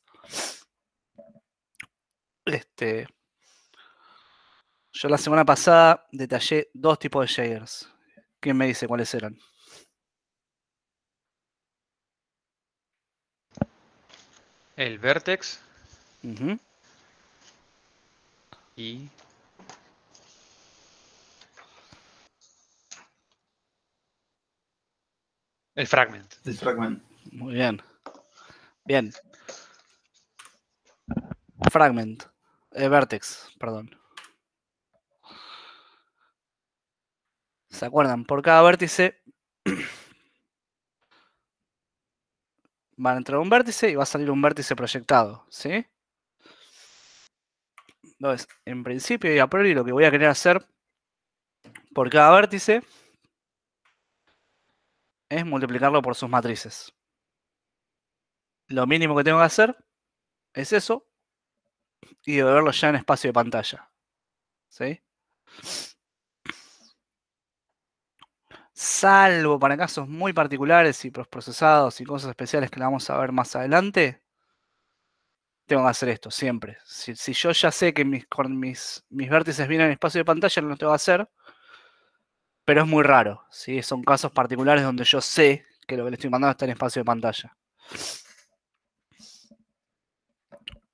Yo la semana pasada detallé 2 tipos de shaders. ¿Quién me dice cuáles eran? El vertex Uh-huh. y el fragment. El fragment. Muy bien. Bien. Fragment. Vertex, perdón. ¿Se acuerdan? Por cada vértice van a entrar un vértice y va a salir un vértice proyectado, ¿sí? Entonces, en principio y a priori lo que voy a querer hacer por cada vértice es multiplicarlo por sus matrices. Lo mínimo que tengo que hacer es eso y devolverlo ya en espacio de pantalla. ¿Sí? Salvo para casos muy particulares y procesados y cosas especiales que la vamos a ver más adelante, tengo que hacer esto siempre. Si yo ya sé que mis vértices vienen en espacio de pantalla, no lo tengo que hacer, pero es muy raro. ¿Sí? Son casos particulares donde yo sé que lo que le estoy mandando está en espacio de pantalla.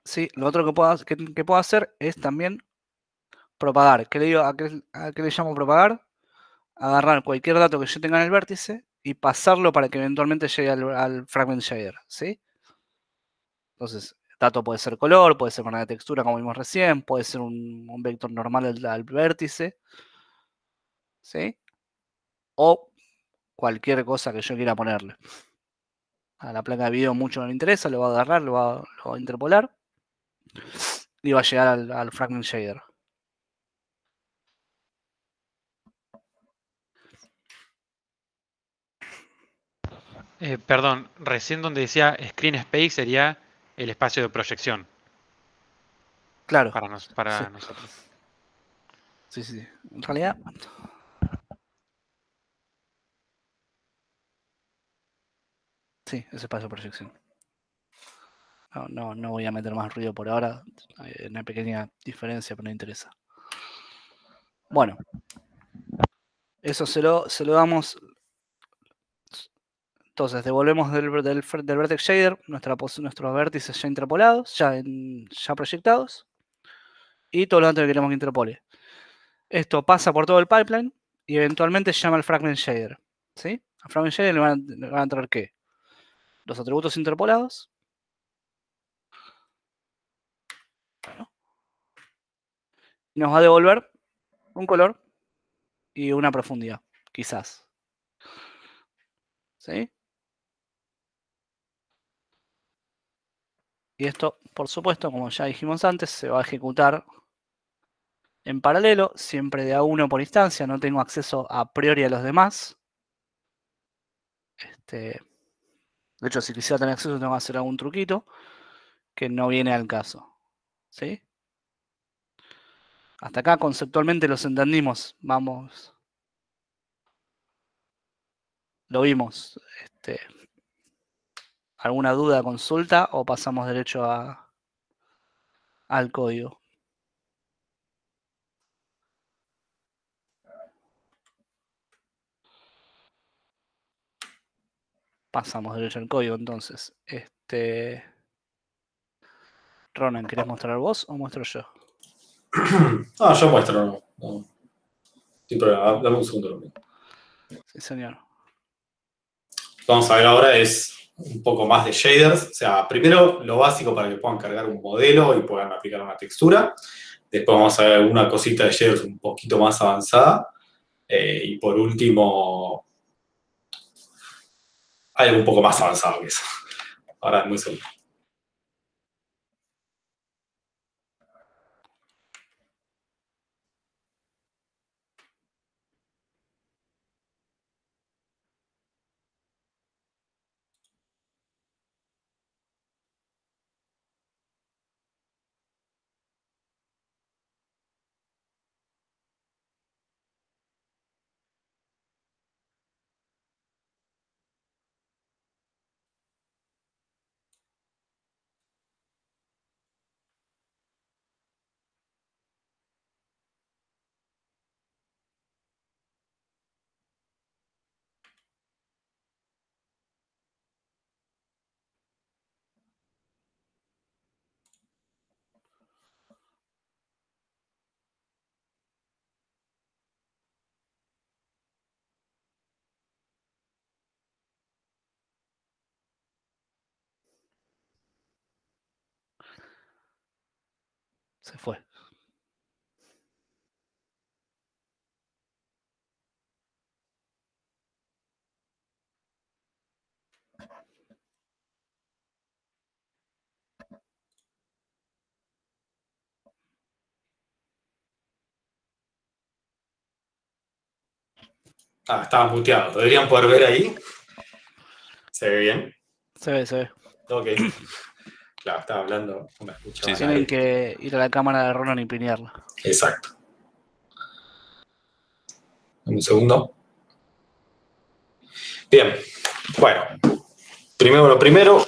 Sí, lo otro que puedo hacer es también propagar. ¿Qué le digo? ¿A qué le llamo propagar? Agarrar cualquier dato que yo tenga en el vértice y pasarlo para que eventualmente llegue al fragment shader, ¿sí? Entonces, dato puede ser color, puede ser una textura como vimos recién, puede ser un vector normal al vértice. ¿sí? O cualquier cosa que yo quiera ponerle. A la placa de video mucho no le interesa, lo va a agarrar, lo va a interpolar y va a llegar al fragment shader. Perdón, recién donde decía screen space sería el espacio de proyección Claro, para sí, nosotros. sí. En realidad, sí, es espacio de proyección. No voy a meter más ruido por ahora. Hay una pequeña diferencia, pero no interesa. Bueno, eso se lo damos. Entonces, devolvemos del vertex shader nuestros vértices ya interpolados, ya proyectados, y todo lo antes que queremos que interpole. Esto pasa por todo el pipeline y eventualmente llama al fragment shader. ¿Sí? Al fragment shader le van a entrar ¿qué? Los atributos interpolados. Y nos va a devolver un color y una profundidad, quizás. ¿Sí? Y esto, por supuesto, como ya dijimos antes, se va a ejecutar en paralelo, siempre de a uno por instancia, no tengo acceso a priori a los demás. De hecho, si quisiera tener acceso, tengo que hacer algún truquito que no viene al caso. ¿Sí? Hasta acá conceptualmente los entendimos. Vamos. Lo vimos. ¿Alguna duda, consulta o pasamos derecho al código? Pasamos derecho al código entonces. Ronan, ¿querés mostrar vos o muestro yo? Ah, yo muestro. No. Sin problema, dame un segundo. Sí, señor. Lo que vamos a ver ahora es un poco más de shaders. O sea, primero lo básico para que puedan cargar un modelo y puedan aplicar una textura. Después vamos a ver alguna cosita de shaders un poquito más avanzada. Y por último, algo un poco más avanzado que eso. Ahora es muy seguro. Se fue. Ah, estaba muteado. ¿Deberían poder ver ahí? ¿Se ve bien? Se ve. Ok. Claro, estaba hablando, no me escuchaba. Sí, Tienen que ir a la cámara de Ronan y pinearla. Exacto. Un segundo. Bien. Bueno. Primero lo primero.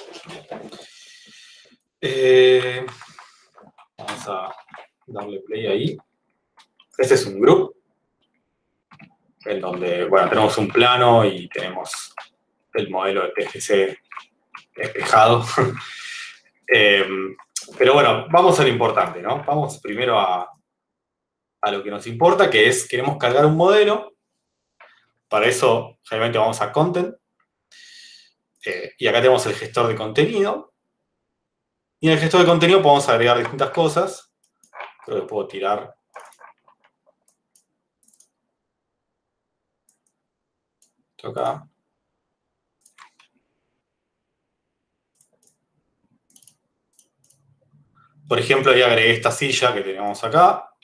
Vamos a darle play ahí. Este es un group en donde, bueno, tenemos un plano y tenemos el modelo de TGC despejado. Pero bueno, vamos a lo importante, ¿no? Vamos primero a lo que nos importa, que es, queremos cargar un modelo. Para eso, generalmente vamos a Content. Y acá tenemos el gestor de contenido. Y en el gestor de contenido podemos agregar distintas cosas. Creo que puedo tirar esto acá. Por ejemplo, ahí agregué esta silla que tenemos acá.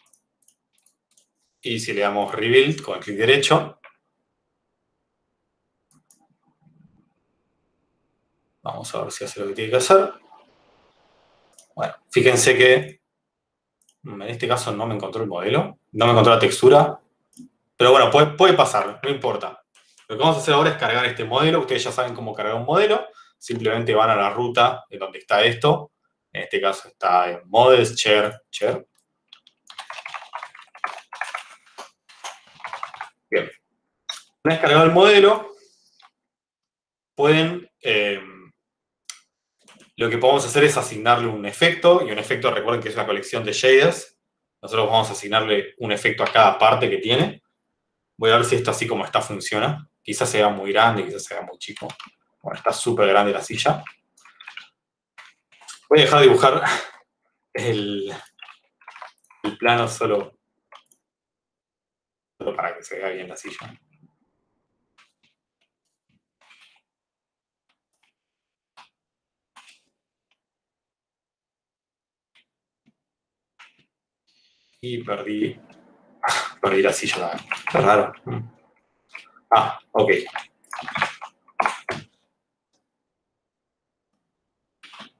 Y si le damos Rebuild con clic derecho, vamos a ver si hace lo que tiene que hacer. Bueno, fíjense que en este caso no me encontró el modelo, no me encontró la textura. Pero bueno, puede pasar, no importa. Lo que vamos a hacer ahora es cargar este modelo. Ustedes ya saben cómo cargar un modelo. Simplemente van a la ruta de donde está esto. En este caso está en Models, Share. Bien. Una vez cargado el modelo, pueden... lo que podemos hacer es asignarle un efecto. Y un efecto, recuerden que es una colección de shaders. Nosotros vamos a asignarle un efecto a cada parte que tiene. Voy a ver si esto así como está funciona. Quizás sea muy grande, quizás sea muy chico. Bueno, está súper grande la silla. Voy a dejar de dibujar el plano solo para que se vea bien la silla. Y perdí la silla. Está raro. Ah, ok.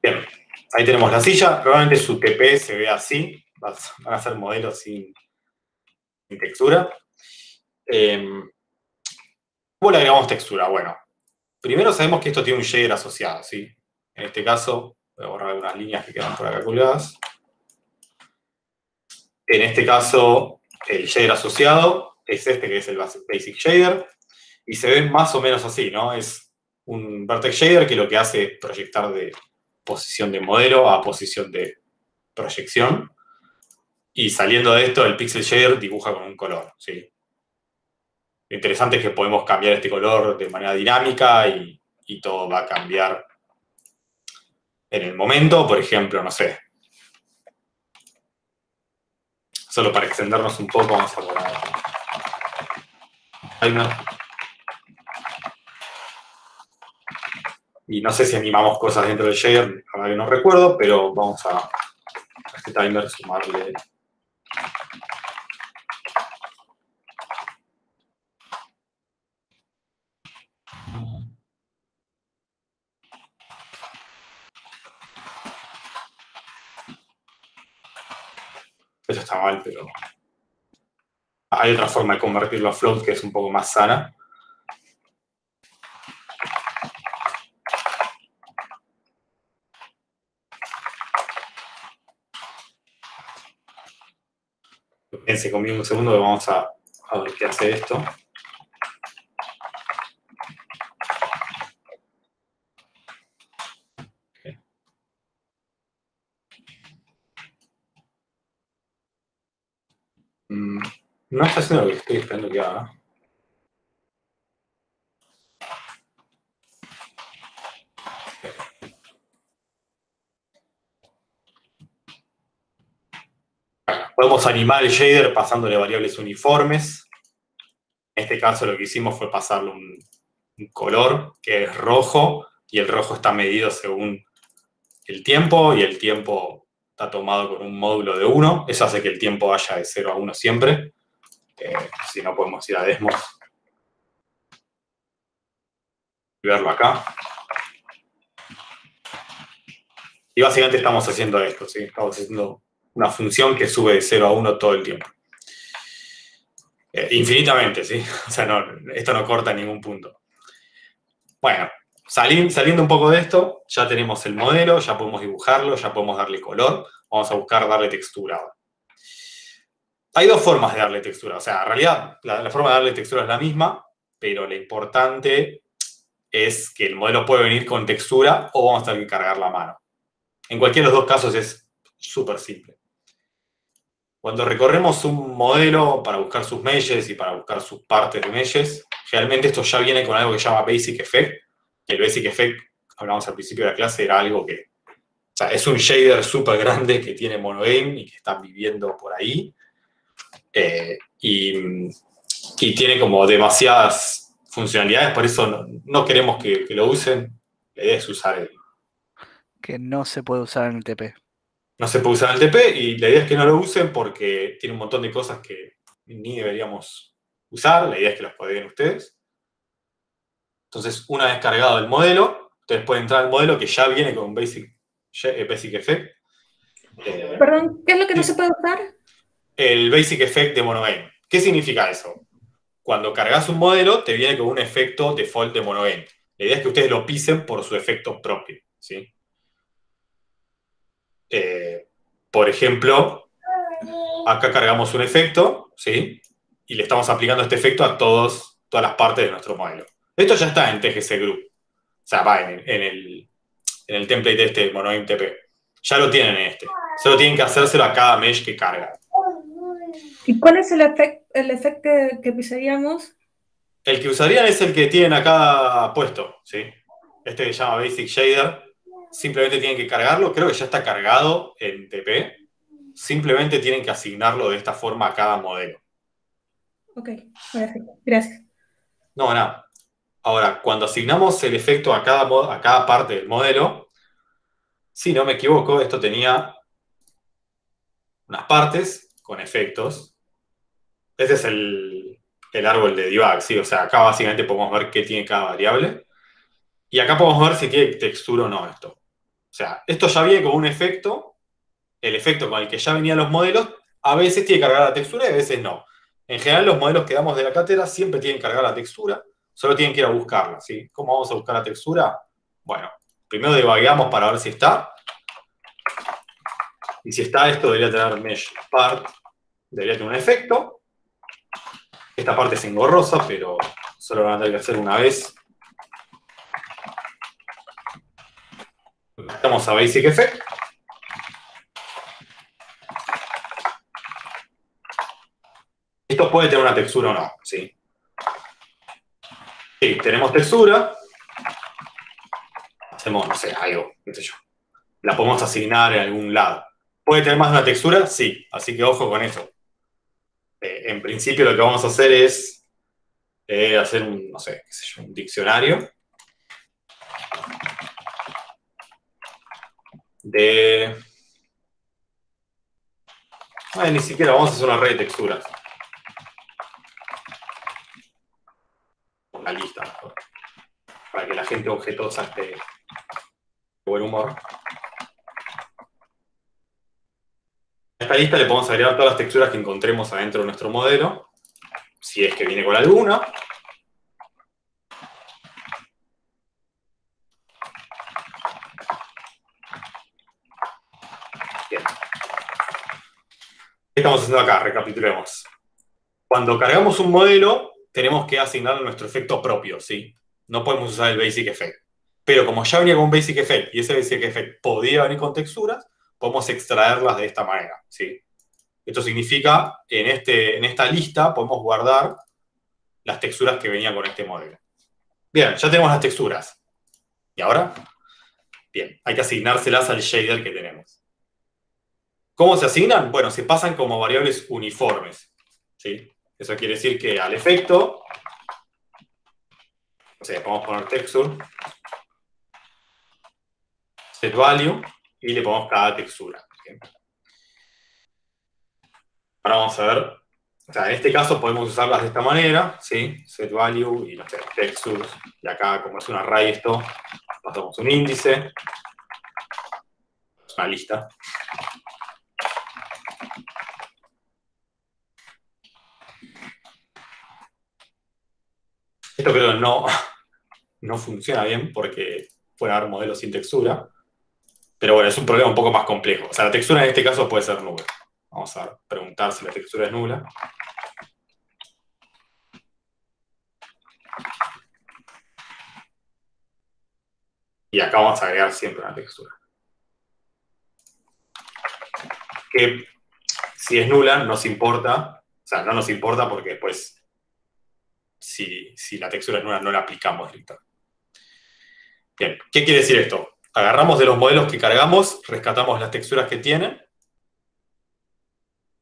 Bien, ahí tenemos la silla. Probablemente su TP se ve así. Van a ser modelos sin textura. ¿Cómo le agregamos textura? Bueno, primero sabemos que esto tiene un shader asociado, ¿sí? En este caso, voy a borrar algunas líneas que quedan por acá colgadas. En este caso, el shader asociado es este, que es el Basic Shader. Y se ve más o menos así, ¿no? Es un Vertex Shader que lo que hace es proyectar de posición de modelo a posición de proyección. Y saliendo de esto, el Pixel Shader dibuja con un color, ¿sí? Lo interesante es que podemos cambiar este color de manera dinámica y todo va a cambiar en el momento. Por ejemplo, no sé. Solo para extendernos un poco, vamos a poner... Y no sé si animamos cosas dentro del shader, ahora que no recuerdo, pero vamos a este timer sumarle. Eso está mal, pero hay otra forma de convertirlo a float que es un poco más sana. Piense conmigo un segundo que vamos a ver qué hace esto. Okay. No está haciendo lo que estoy esperando que haga. Podemos animar el shader pasándole variables uniformes. En este caso lo que hicimos fue pasarle un color que es rojo, y el rojo está medido según el tiempo, y el tiempo está tomado con un módulo de 1. Eso hace que el tiempo vaya de 0 a 1 siempre. Si no, podemos ir a Desmos y verlo acá. Y básicamente estamos haciendo esto, ¿sí? Estamos haciendo una función que sube de 0 a 1 todo el tiempo. Infinitamente, ¿sí? O sea, no, esto no corta en ningún punto. Bueno, saliendo un poco de esto, ya tenemos el modelo, ya podemos dibujarlo, ya podemos darle color. Vamos a buscar darle textura ahora. Hay dos formas de darle textura. O sea, en realidad, la forma de darle textura es la misma, pero lo importante es que el modelo puede venir con textura o vamos a tener que cargarla a mano. En cualquiera de los dos casos es súper simple. Cuando recorremos un modelo para buscar sus meshes y para buscar sus partes de meshes, generalmente esto ya viene con algo que se llama Basic Effect. Que el Basic Effect, hablamos al principio de la clase, era algo que... O sea, es un shader súper grande que tiene monogame y que está viviendo por ahí. Y tiene como demasiadas funcionalidades, por eso no queremos que lo usen. La idea es usar el... Que no se puede usar en el TP. No se puede usar el TP y la idea es que no lo usen porque tiene un montón de cosas que ni deberíamos usar. La idea es que las podeen ustedes. Entonces, una vez cargado el modelo, ustedes pueden entrar al modelo que ya viene con Basic Effect. Perdón, ¿qué es lo que no se puede usar? El Basic Effect de Monogame. ¿Qué significa eso? Cuando cargas un modelo, te viene con un efecto default de Monogame. La idea es que ustedes lo pisen por su efecto propio, ¿sí? Por ejemplo, acá cargamos un efecto, ¿sí? Y le estamos aplicando este efecto a todas las partes de nuestro modelo. Esto ya está en TGC Group. O sea, va en el template de este Monogame TP. Ya lo tienen en este. Solo tienen que hacérselo a cada mesh que carga. ¿Y cuál es el efecto que pisaríamos? El que usarían es el que tienen acá puesto, ¿sí? Este que se llama Basic Shader. Simplemente tienen que cargarlo. Creo que ya está cargado en TP. Simplemente tienen que asignarlo de esta forma a cada modelo. Ok, perfecto. Gracias. No, nada. Ahora, cuando asignamos el efecto a cada parte del modelo, si no me equivoco, esto tenía unas partes con efectos. Este es el árbol de debug, ¿sí? O sea, acá básicamente podemos ver qué tiene cada variable. Y acá podemos ver si tiene textura o no esto. O sea, esto ya viene con un efecto. El efecto con el que ya venían los modelos, a veces tiene que cargar la textura y a veces no. En general, los modelos que damos de la cátedra siempre tienen que cargar la textura. Solo tienen que ir a buscarla, ¿sí? ¿Cómo vamos a buscar la textura? Bueno, primero debugueamos para ver si está. Y si está, esto debería tener mesh part. Debería tener un efecto. Esta parte es engorrosa, pero solo van a tener que hacer una vez. Estamos a Basic Effect. Esto puede tener una textura o no, ¿sí? Sí, tenemos textura. Hacemos, no sé, algo, qué sé yo. La podemos asignar en algún lado. ¿Puede tener más de una textura? Sí, así que ojo con eso. En principio lo que vamos a hacer es hacer un, no sé, qué sé yo, un diccionario de... ni siquiera vamos a hacer una red de texturas. Una lista, mejor. Para que la gente objetosa esté de buen humor. A esta lista le podemos agregar todas las texturas que encontremos adentro de nuestro modelo, si es que viene con alguna. Bien. ¿Qué estamos haciendo acá? Recapitulemos. Cuando cargamos un modelo, tenemos que asignarle nuestro efecto propio, ¿sí? No podemos usar el Basic Effect. Pero como ya venía con un Basic Effect y ese Basic Effect podía venir con texturas, podemos extraerlas de esta manera, ¿sí? Esto significa, en esta lista podemos guardar las texturas que venían con este modelo. Bien, ya tenemos las texturas. ¿Y ahora? Bien, hay que asignárselas al shader que tenemos. ¿Cómo se asignan? Bueno, se pasan como variables uniformes, ¿sí? Eso quiere decir que al efecto, o sea, podemos poner texture, set value, y le ponemos cada textura. ¿Sí? Ahora vamos a ver, o sea, en este caso podemos usarlas de esta manera, ¿sí? Set value y no sé, textures, y acá como es un array esto, pasamos un índice, es una lista. Esto creo que no funciona bien porque puede haber modelos sin textura. Pero bueno, es un problema un poco más complejo. O sea, la textura en este caso puede ser nula. Vamos a preguntar si la textura es nula. Y acá vamos a agregar siempre una textura. Que si es nula, nos importa. O sea, no nos importa porque después, si la textura es nula, no la aplicamos directamente. Bien, ¿qué quiere decir esto? Agarramos de los modelos que cargamos, rescatamos las texturas que tienen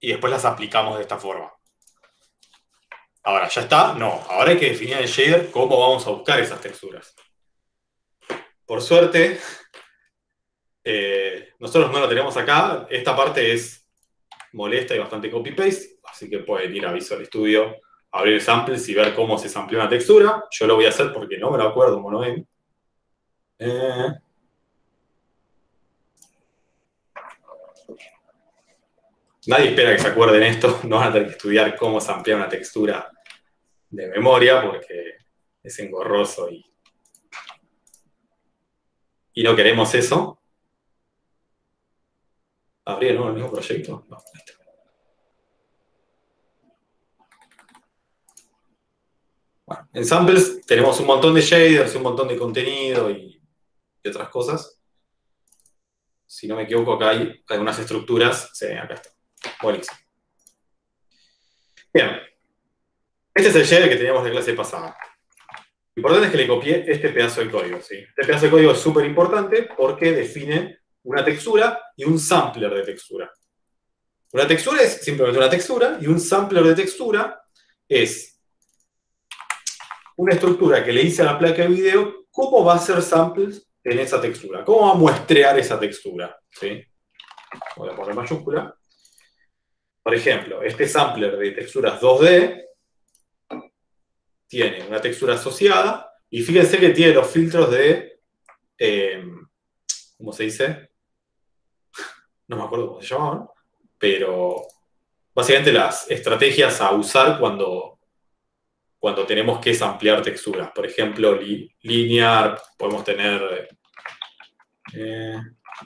y después las aplicamos de esta forma. Ahora, ¿ya está? No. Ahora hay que definir en el shader cómo vamos a buscar esas texturas. Por suerte, nosotros no lo tenemos acá. Esta parte es molesta y bastante copy-paste, así que pueden ir a Visual Studio, abrir samples y ver cómo se samplea una textura. Yo lo voy a hacer porque no me lo acuerdo, como no ven. Nadie espera que se acuerden esto, no van a tener que estudiar cómo samplear una textura de memoria porque es engorroso y no queremos eso. ¿Abrir el mismo proyecto? No, listo. Bueno, en samples tenemos un montón de shaders, un montón de contenido y otras cosas. Si no me equivoco, acá hay algunas estructuras. Sí, acá está. Buenísimo. Bien. Este es el shader que teníamos de clase pasada. Lo importante es que le copié este pedazo de código, ¿sí? Este pedazo de código es súper importante porque define una textura y un sampler de textura. Una textura es simplemente una textura y un sampler de textura es una estructura que le dice a la placa de video cómo va a hacer samples en esa textura, cómo va a muestrear esa textura, ¿sí? Voy a poner mayúscula. Por ejemplo, este sampler de texturas 2D tiene una textura asociada y fíjense que tiene los filtros de, ¿cómo se dice? No me acuerdo cómo se llamaban, pero básicamente las estrategias a usar cuando tenemos que samplear texturas. Por ejemplo, linear, podemos tener...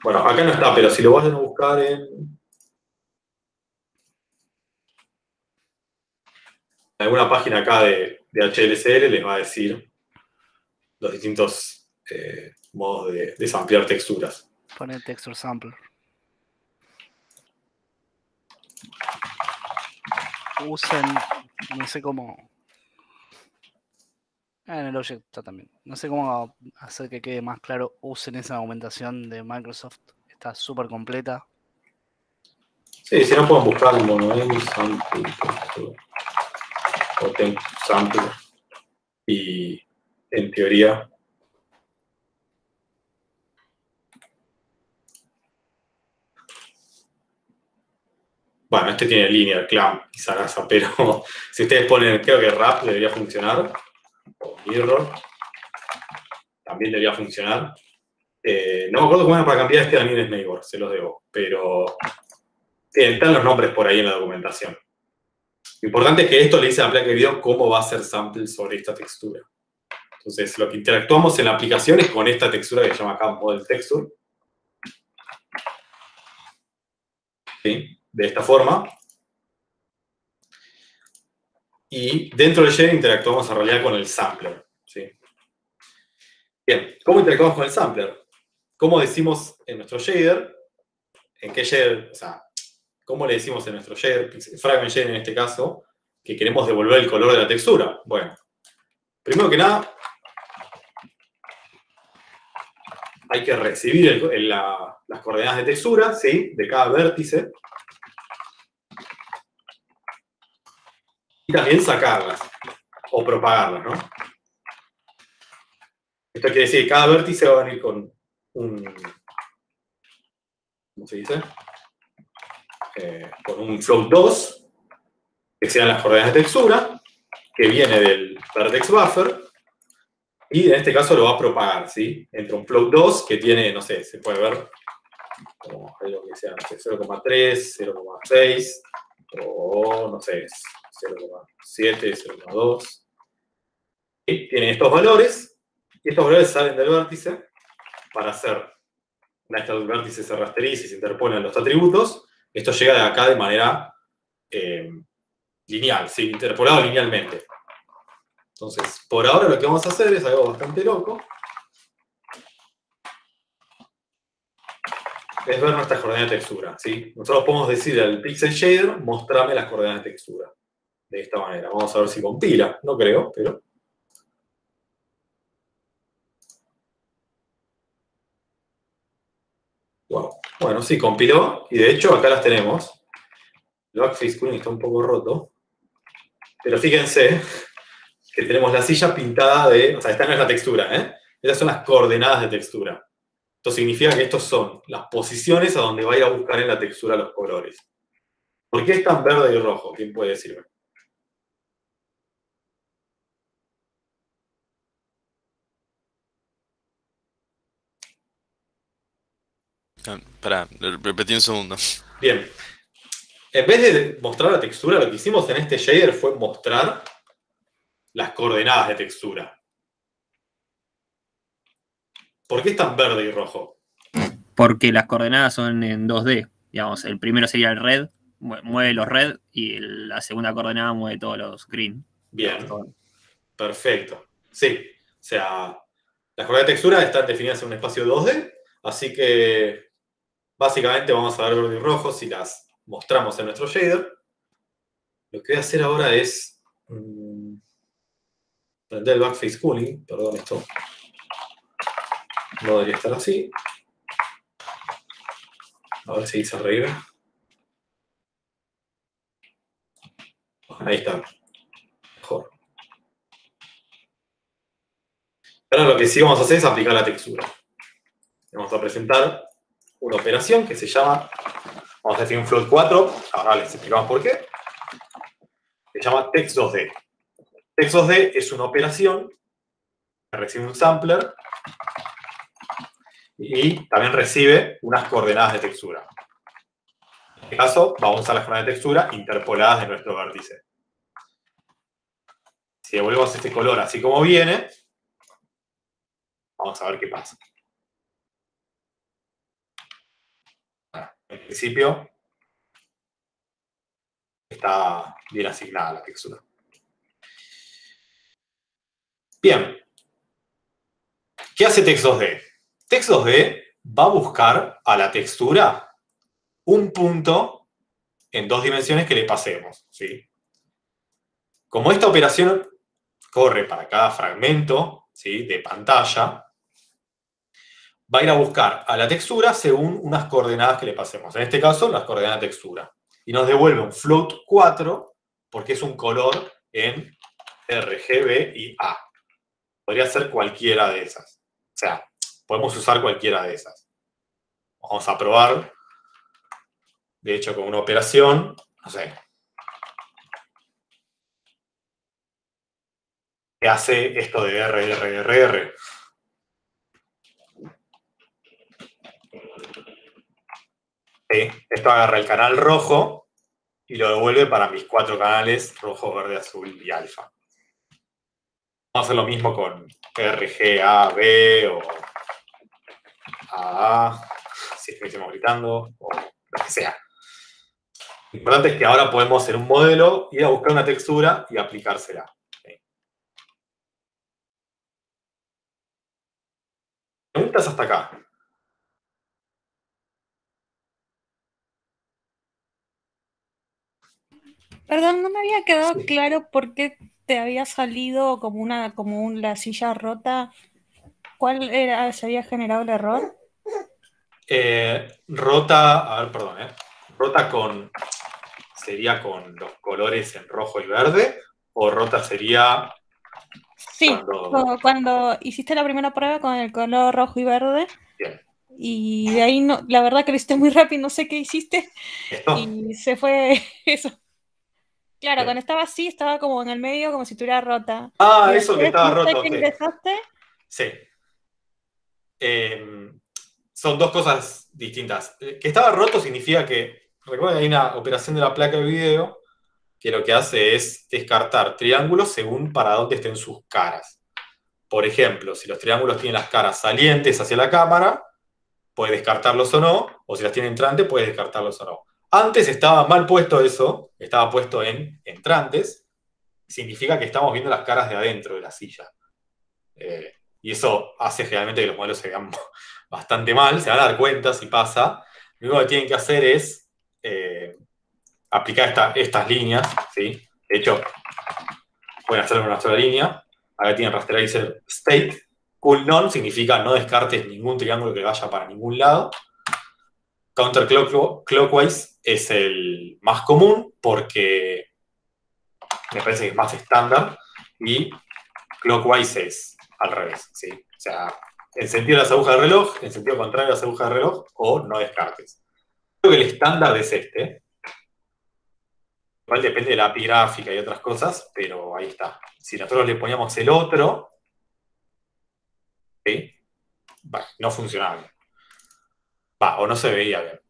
bueno, acá no está, pero si lo vayan a buscar en alguna página acá de HLCL, les va a decir los distintos modos de samplear texturas. Poner texture sampler. Usen, no sé cómo... en el Object está también. No sé cómo hacer que quede más claro. Usen esa documentación de Microsoft. Está súper completa. Sí, si no pueden buscar el monoM sample o temp sample. Y en teoría... Bueno, este tiene linear, clamp y Sarasa, pero si ustedes ponen, creo que wrap debería funcionar, o mirror, también debería funcionar. No me acuerdo cómo era para cambiar este Daniel Neighbor, se los debo, pero están los nombres por ahí en la documentación. Lo importante es que esto le dice a la placa de video cómo va a hacer sample sobre esta textura. Entonces, lo que interactuamos en la aplicación es con esta textura que se llama acá Model Texture. ¿Sí? De esta forma. Y dentro del shader interactuamos en realidad con el sampler. ¿Sí? Bien, ¿cómo interactuamos con el sampler? ¿Cómo decimos en nuestro shader? ¿En qué shader? O sea, ¿cómo le decimos en nuestro shader, fragment shader en este caso, que queremos devolver el color de la textura? Bueno, primero que nada, hay que recibir las coordenadas de textura, ¿sí? De cada vértice. Y también sacarlas, o propagarlas, ¿no? Esto quiere decir que cada vértice va a venir con un... ¿Cómo se dice? Con un float 2, que sean las coordenadas de textura, que viene del vertex buffer, y en este caso lo va a propagar, ¿sí? Entre un float 2, que tiene, no sé, se puede ver como algo que sea, no sé, 0,3, 0,6, o no sé, 0,7, 0,2. Y tiene estos valores, y estos valores salen del vértice para hacer, una vez que el vértice se rasteriza y se interponen los atributos, esto llega de acá de manera lineal, ¿sí? Interpolado linealmente. Entonces, por ahora lo que vamos a hacer es algo bastante loco. Es ver nuestras coordenadas de textura, ¿sí? Nosotros podemos decir al pixel shader, mostrame las coordenadas de textura. De esta manera. Vamos a ver si compila. No creo, pero... Wow. Bueno, sí, compiló. Y de hecho, acá las tenemos. El backface screen está un poco roto. Pero fíjense que tenemos la silla pintada de... O sea, esta no es la textura, ¿eh? Estas son las coordenadas de textura. Esto significa que estos son las posiciones a donde va a ir a buscar en la textura los colores. ¿Por qué están verde y rojo? ¿Quién puede decirme? Espera, repetí un segundo. Bien. En vez de mostrar la textura, lo que hicimos en este shader fue mostrar las coordenadas de textura. ¿Por qué están verde y rojo? Porque las coordenadas son en 2D. Digamos, el primero sería el red, mueve los red, y la segunda coordenada mueve todos los green. Bien. Perfecto. Sí. O sea, las coordenadas de textura están definidas en un espacio 2D, así que básicamente vamos a ver verde y rojo si las mostramos en nuestro shader. Lo que voy a hacer ahora es prender el backface cooling. Perdón, esto no debería estar así. A ver si se arregla. Ahí está. Mejor. Ahora lo que sí vamos a hacer es aplicar la textura. Vamos a presentar una operación que se llama, vamos a decir un float 4, ahora les explicamos por qué. Se llama text2d. Text2d es una operación que recibe un sampler y también recibe unas coordenadas de textura. En este caso, vamos a usar las coordenadas de textura interpoladas de nuestro vértice. Si devolvemos este color así como viene, vamos a ver qué pasa. En principio, está bien asignada la textura. Bien. ¿Qué hace text2d? Text2d va a buscar a la textura un punto en 2 dimensiones que le pasemos, ¿sí? Como esta operación corre para cada fragmento, ¿sí?, de pantalla, va a ir a buscar a la textura según unas coordenadas que le pasemos. En este caso, las coordenadas de textura. Y nos devuelve un float 4 porque es un color en RGB y A. Podría ser cualquiera de esas. O sea, podemos usar cualquiera de esas. Vamos a probar, de hecho, con una operación, no sé, que hace esto de RRRR. ¿Sí? Esto agarra el canal rojo y lo devuelve para mis 4 canales, rojo, verde, azul y alfa. Vamos a hacer lo mismo con RGAB o AA, si es que estamos gritando, o lo que sea. Lo importante es que ahora podemos en un modelo ir a buscar una textura y aplicársela. ¿Sí? ¿Preguntas hasta acá? Perdón, no me había quedado Sí. claro por qué te había salido como la silla rota. ¿Cuál era? ¿Se había generado el error? Rota, a ver, perdón, rota sería con los colores en rojo y verde, o rota sería Sí, cuando hiciste la primera prueba con el color rojo y verde. Bien. Y de ahí, no, la verdad que lo hiciste muy rápido, no sé qué hiciste. ¿Esto? Y se fue eso. Claro, Bien. cuando estaba así, estaba como en el medio, como si estuviera rota. Ah, Y eso que después, estaba no sé roto. qué Sí. ingresaste. Sí. Son 2 cosas distintas. Que estaba roto significa que, recuerden, hay una operación de la placa de video que lo que hace es descartar triángulos según para dónde estén sus caras. Por ejemplo, si los triángulos tienen las caras salientes hacia la cámara, puede descartarlos o no, o si las tiene entrantes, puede descartarlos o no. Antes estaba mal puesto eso, estaba puesto en entrantes, significa que estamos viendo las caras de adentro de la silla. Y eso hace generalmente que los modelos se vean bastante mal, se van a dar cuenta si pasa. Lo único que tienen que hacer es aplicar estas líneas, ¿sí? De hecho, pueden hacerlo en una sola línea. Acá tienen rasterizer state. Cool none significa no descartes ningún triángulo que vaya para ningún lado. Counterclockwise es el más común porque Me parece que es más estándar. Y clockwise es al revés, ¿sí? O sea, en sentido de las agujas del reloj, en sentido contrario a las agujas del reloj, o no descartes. Creo que el estándar es este. Igual depende de la API gráfica y otras cosas, pero ahí está. Si nosotros le poníamos el otro, ¿sí? Va, no funcionaba bien. Va, o no se veía bien.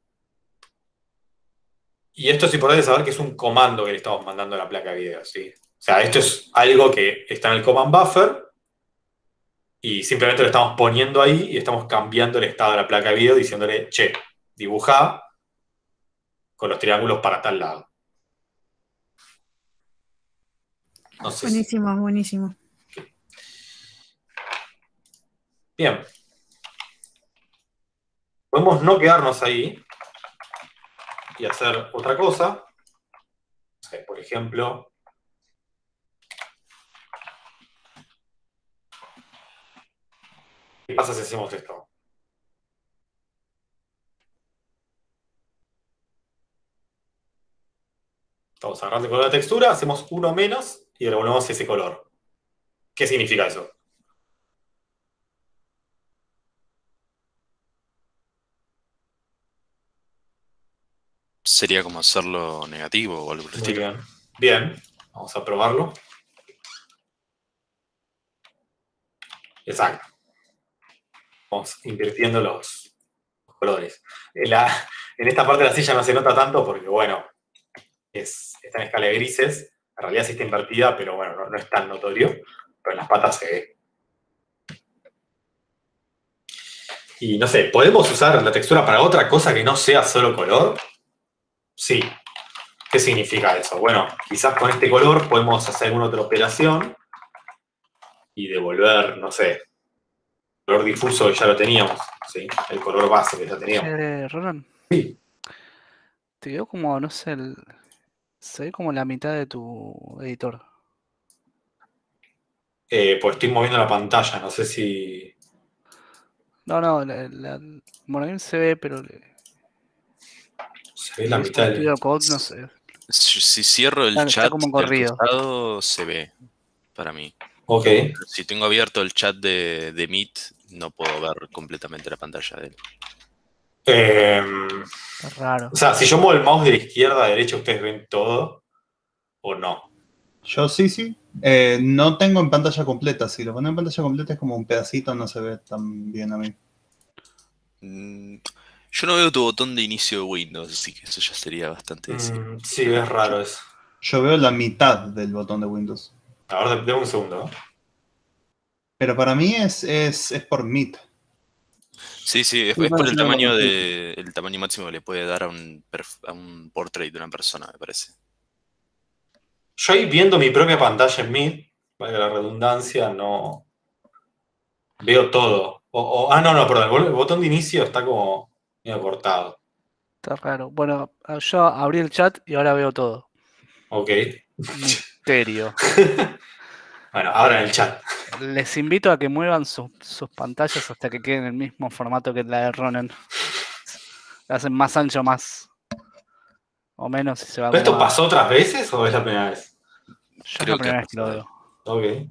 Y esto es importante saber que es un comando que le estamos mandando a la placa de video, ¿sí? O sea, esto es algo que está en el command buffer y simplemente lo estamos poniendo ahí y estamos cambiando el estado de la placa de video diciéndole, che, dibujá con los triángulos para tal lado. No sé si- Buenísimo, buenísimo. Bien. Podemos no quedarnos ahí y hacer otra cosa. O sea, por ejemplo, ¿qué pasa si hacemos esto? Estamos agarrando el color de la textura, hacemos uno menos y devolvemos ese color. ¿Qué significa eso? Sería como hacerlo negativo o algo por el Muy estilo. bien. Bien, vamos a probarlo. Exacto. Vamos invirtiendo los colores. En esta parte de la silla no se nota tanto porque, bueno, está en escala de grises. En realidad sí está invertida, pero bueno, no es tan notorio. Pero en las patas se ve. Y no sé, ¿podemos usar la textura para otra cosa que no sea solo color? Sí. ¿Qué significa eso? Bueno, quizás con este color podemos hacer alguna otra operación y devolver, no sé, el color difuso que ya lo teníamos, ¿sí? El color base que ya teníamos. Roland, Sí. te quedó como, no sé, se ve como la mitad de tu editor. Pues estoy moviendo la pantalla, no sé si... No, bueno, ahí se ve, pero Se ve la si es mitad con del... Studio Code, no sé. Si cierro el Está chat como del corrido. costado, se ve para mí. Ok. Si tengo abierto el chat de Meet, no puedo ver completamente la pantalla de él. Está raro. O sea, si yo muevo el mouse de izquierda a derecha, ¿ustedes ven todo o no? Yo sí. No tengo en pantalla completa. Si lo pongo en pantalla completa es como un pedacito, no se ve tan bien a mí. Yo no veo tu botón de inicio de Windows, así que eso ya sería bastante decir. Sí, es raro eso. Yo veo la mitad del botón de Windows. A ver, dame un segundo. Pero para mí es por Meet. Sí, es bueno, por el sí, tamaño sí. el tamaño máximo que le puede dar a un portrait de una persona, me parece. Yo ahí viendo mi propia pantalla en Meet, valga la redundancia, no veo todo. No, perdón, el botón de inicio está como medio cortado. Está raro. Bueno, yo abrí el chat y ahora veo todo. Ok. Misterio. Bueno, ahora en el chat. Les invito a que muevan sus pantallas hasta que queden en el mismo formato que la de Ronan. La hacen más ancho, más o menos, y se va ¿Pero esto como pasó otras veces o es la primera vez? Yo es Creo la que ha primera vez que lo pasado. veo. Ok.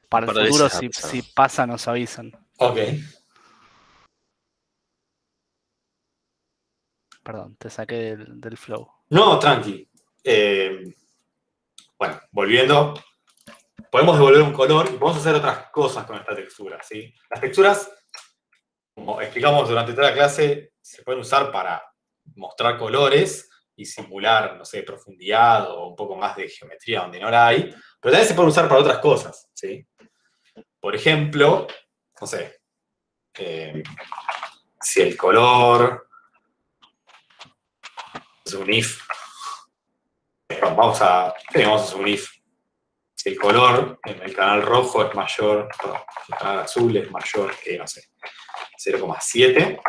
Para Un el par de futuro, veces ha pasado. si pasa, nos avisan. Ok. Perdón, te saqué del flow. No, tranqui. Bueno, volviendo. Podemos devolver un color y podemos hacer otras cosas con esta textura, ¿sí? Las texturas, como explicamos durante toda la clase, se pueden usar para mostrar colores y simular, no sé, profundidad o un poco más de geometría donde no la hay, pero también se pueden usar para otras cosas, ¿sí? Por ejemplo, no sé, si el color es un if, vamos a hacer un if. Si el color en el canal rojo es mayor, perdón, el canal azul es mayor que, no sé, 0,7.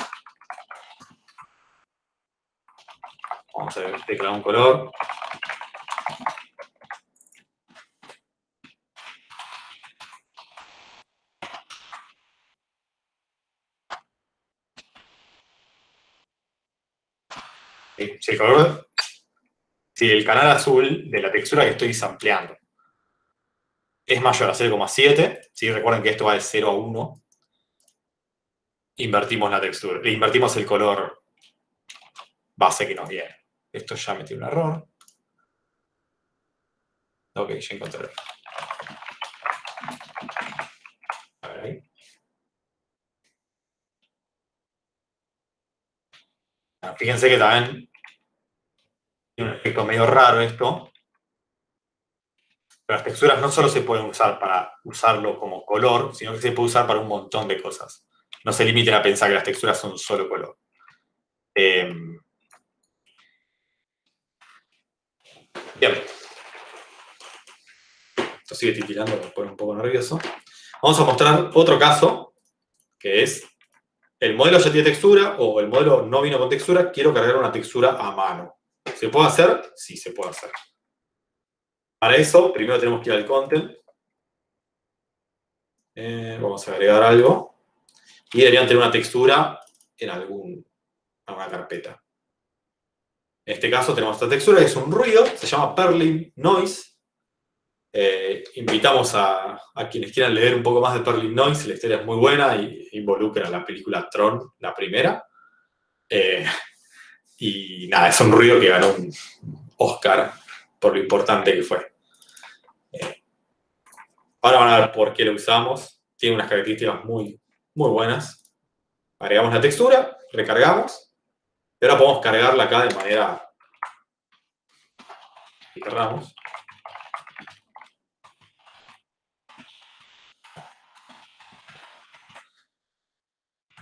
Vamos a declarar un color. Si si el canal azul de la textura que estoy sampleando es mayor a 0,7, ¿sí? Recuerden que esto va de 0 a 1, invertimos la textura, invertimos el color base que nos viene. Esto ya metí un error. Ok, ya encontré. A ver ahí. Fíjense que también tiene un efecto medio raro esto. Pero las texturas no solo se pueden usar para usarlo como color, sino que se puede usar para un montón de cosas. No se limiten a pensar que las texturas son solo color. Bien. Esto sigue titilando, me pone un poco nervioso. Vamos a mostrar otro caso, que es el modelo ya tiene textura, o el modelo no vino con textura, quiero cargar una textura a mano. ¿Se puede hacer? Sí, se puede hacer. Para eso, primero tenemos que ir al content. Vamos a agregar algo. Y deberían tener una textura en alguna carpeta. En este caso tenemos esta textura que es un ruido, se llama Perlin Noise. Invitamos a quienes quieran leer un poco más de Perlin Noise, la historia es muy buena y involucra la película Tron, la primera. Y nada, es un ruido que ganó un Oscar por lo importante que fue. Ahora van a ver por qué lo usamos. Tiene unas características muy, muy buenas. Agregamos la textura, recargamos. Y ahora podemos cargarla acá de manera... Y cerramos.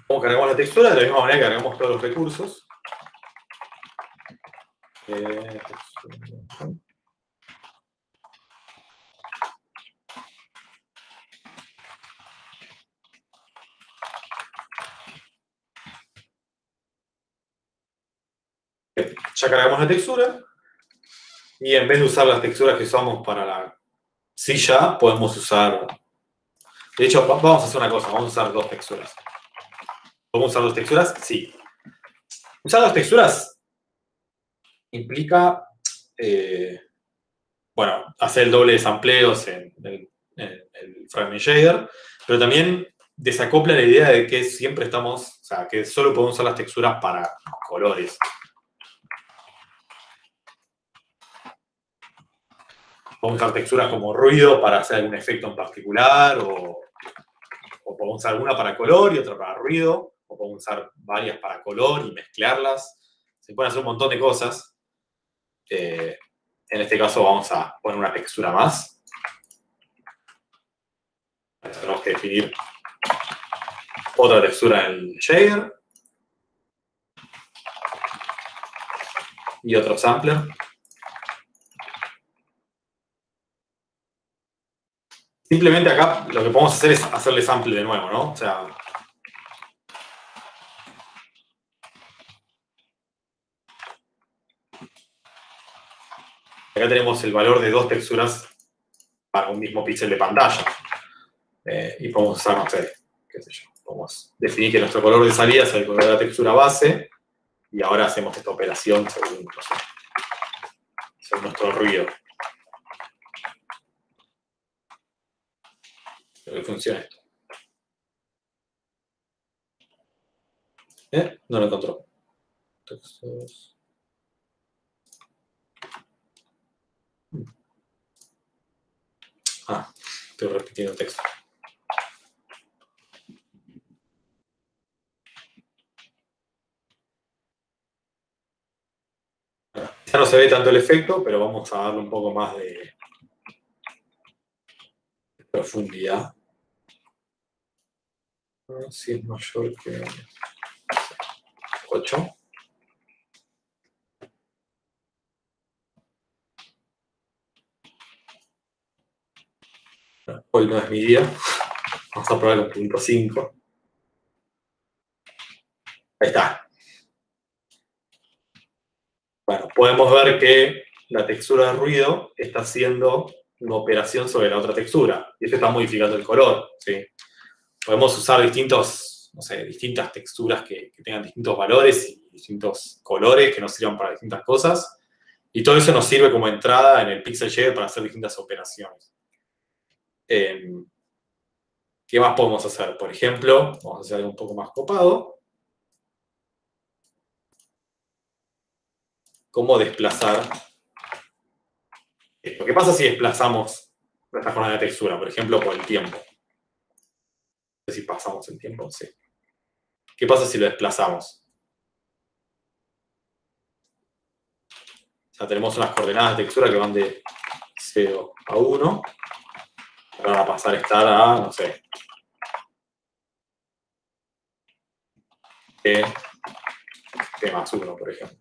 Como cargamos la textura, de la misma manera que cargamos todos los recursos. Ya cargamos la textura. Y en vez de usar las texturas que usamos para la silla, podemos usar... De hecho, vamos a hacer una cosa, vamos a usar dos texturas. ¿Podemos usar dos texturas? Sí. Usar dos texturas implica, bueno, hacer el doble de sampleos en el Fragment Shader, pero también desacopla la idea de que siempre estamos, o sea, que solo podemos usar las texturas para colores. Podemos usar texturas como ruido para hacer algún efecto en particular, o podemos usar una para color y otra para ruido, o podemos usar varias para color y mezclarlas. Se pueden hacer un montón de cosas. En este caso vamos a poner una textura más. Tenemos que definir otra textura en el shader. Y otro sampler. Simplemente acá lo que podemos hacer es hacerle sample de nuevo, ¿no? O sea, acá tenemos el valor de dos texturas para un mismo píxel de pantalla. Y podemos usar, no sé, qué sé yo. Podemos definir que nuestro color de salida es el color de la textura base. Y ahora hacemos esta operación según, no sé, según nuestro ruido. Que funciona esto. No lo encontró. Textos. Estoy repitiendo el texto. Ya no se ve tanto el efecto, pero vamos a darle un poco más de profundidad. Si es mayor que 8. Hoy no es mi día. Vamos a probar con 0.5. Ahí está. Bueno, podemos ver que la textura de ruido está haciendo una operación sobre la otra textura. Y esto está modificando el color, ¿sí? Podemos usar distintas texturas que tengan distintos valores y distintos colores que nos sirvan para distintas cosas. Y todo eso nos sirve como entrada en el Pixel Shader para hacer distintas operaciones. ¿Qué más podemos hacer? Por ejemplo, vamos a hacer algo un poco más copado. ¿Cómo desplazar esto? ¿Qué pasa si desplazamos nuestra jornada de textura? Por ejemplo, por el tiempo. No sé si pasamos el tiempo, sí. ¿Qué pasa si lo desplazamos? O sea, tenemos unas coordenadas de textura que van de 0 a 1. Ahora van a pasar a estar a, no sé, T más 1, por ejemplo.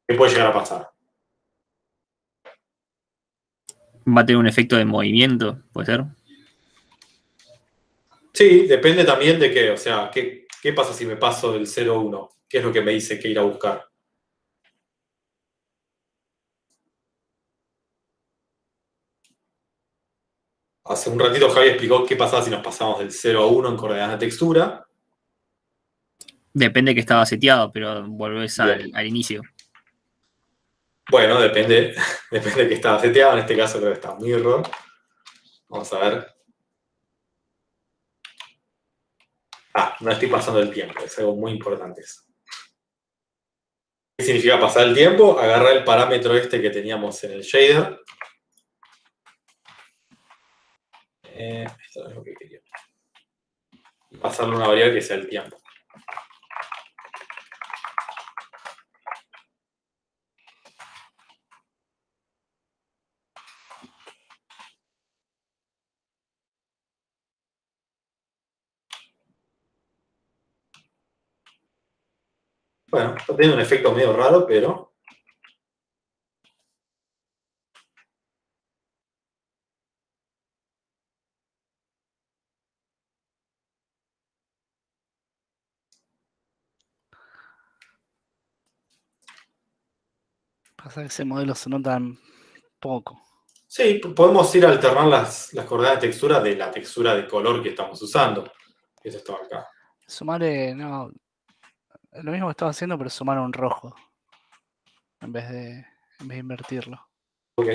¿Qué puede llegar a pasar? Va a tener un efecto de movimiento, ¿puede ser? Sí, depende también de qué. O sea, ¿qué pasa si me paso del 0 a 1? ¿Qué es lo que me dice que ir a buscar? Hace un ratito Javi explicó qué pasaba si nos pasamos del 0 a 1 en coordenadas de textura. Depende que estaba seteado, pero volvés al inicio. Bueno, depende de que estaba seteado. En este caso creo que está mirror. Vamos a ver. No estoy pasando el tiempo. Es algo muy importante eso. ¿Qué significa pasar el tiempo? Agarrar el parámetro este que teníamos en el shader. Esto no es lo que quería. Y pasarle una variable que sea el tiempo. Bueno, está teniendo un efecto medio raro, pero... Pasa que ese modelo se nota poco. Sí, podemos ir a alternar las coordenadas de textura de la textura de color que estamos usando. Que es esto acá. Sumarle, no, lo mismo que estaba haciendo, pero sumar un rojo. En vez de invertirlo. Ok.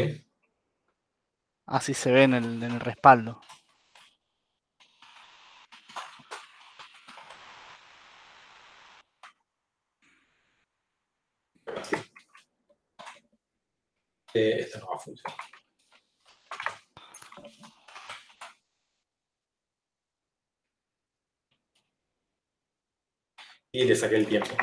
Así se ve en el respaldo. Sí. Esto no va a funcionar. Y le saqué el tiempo.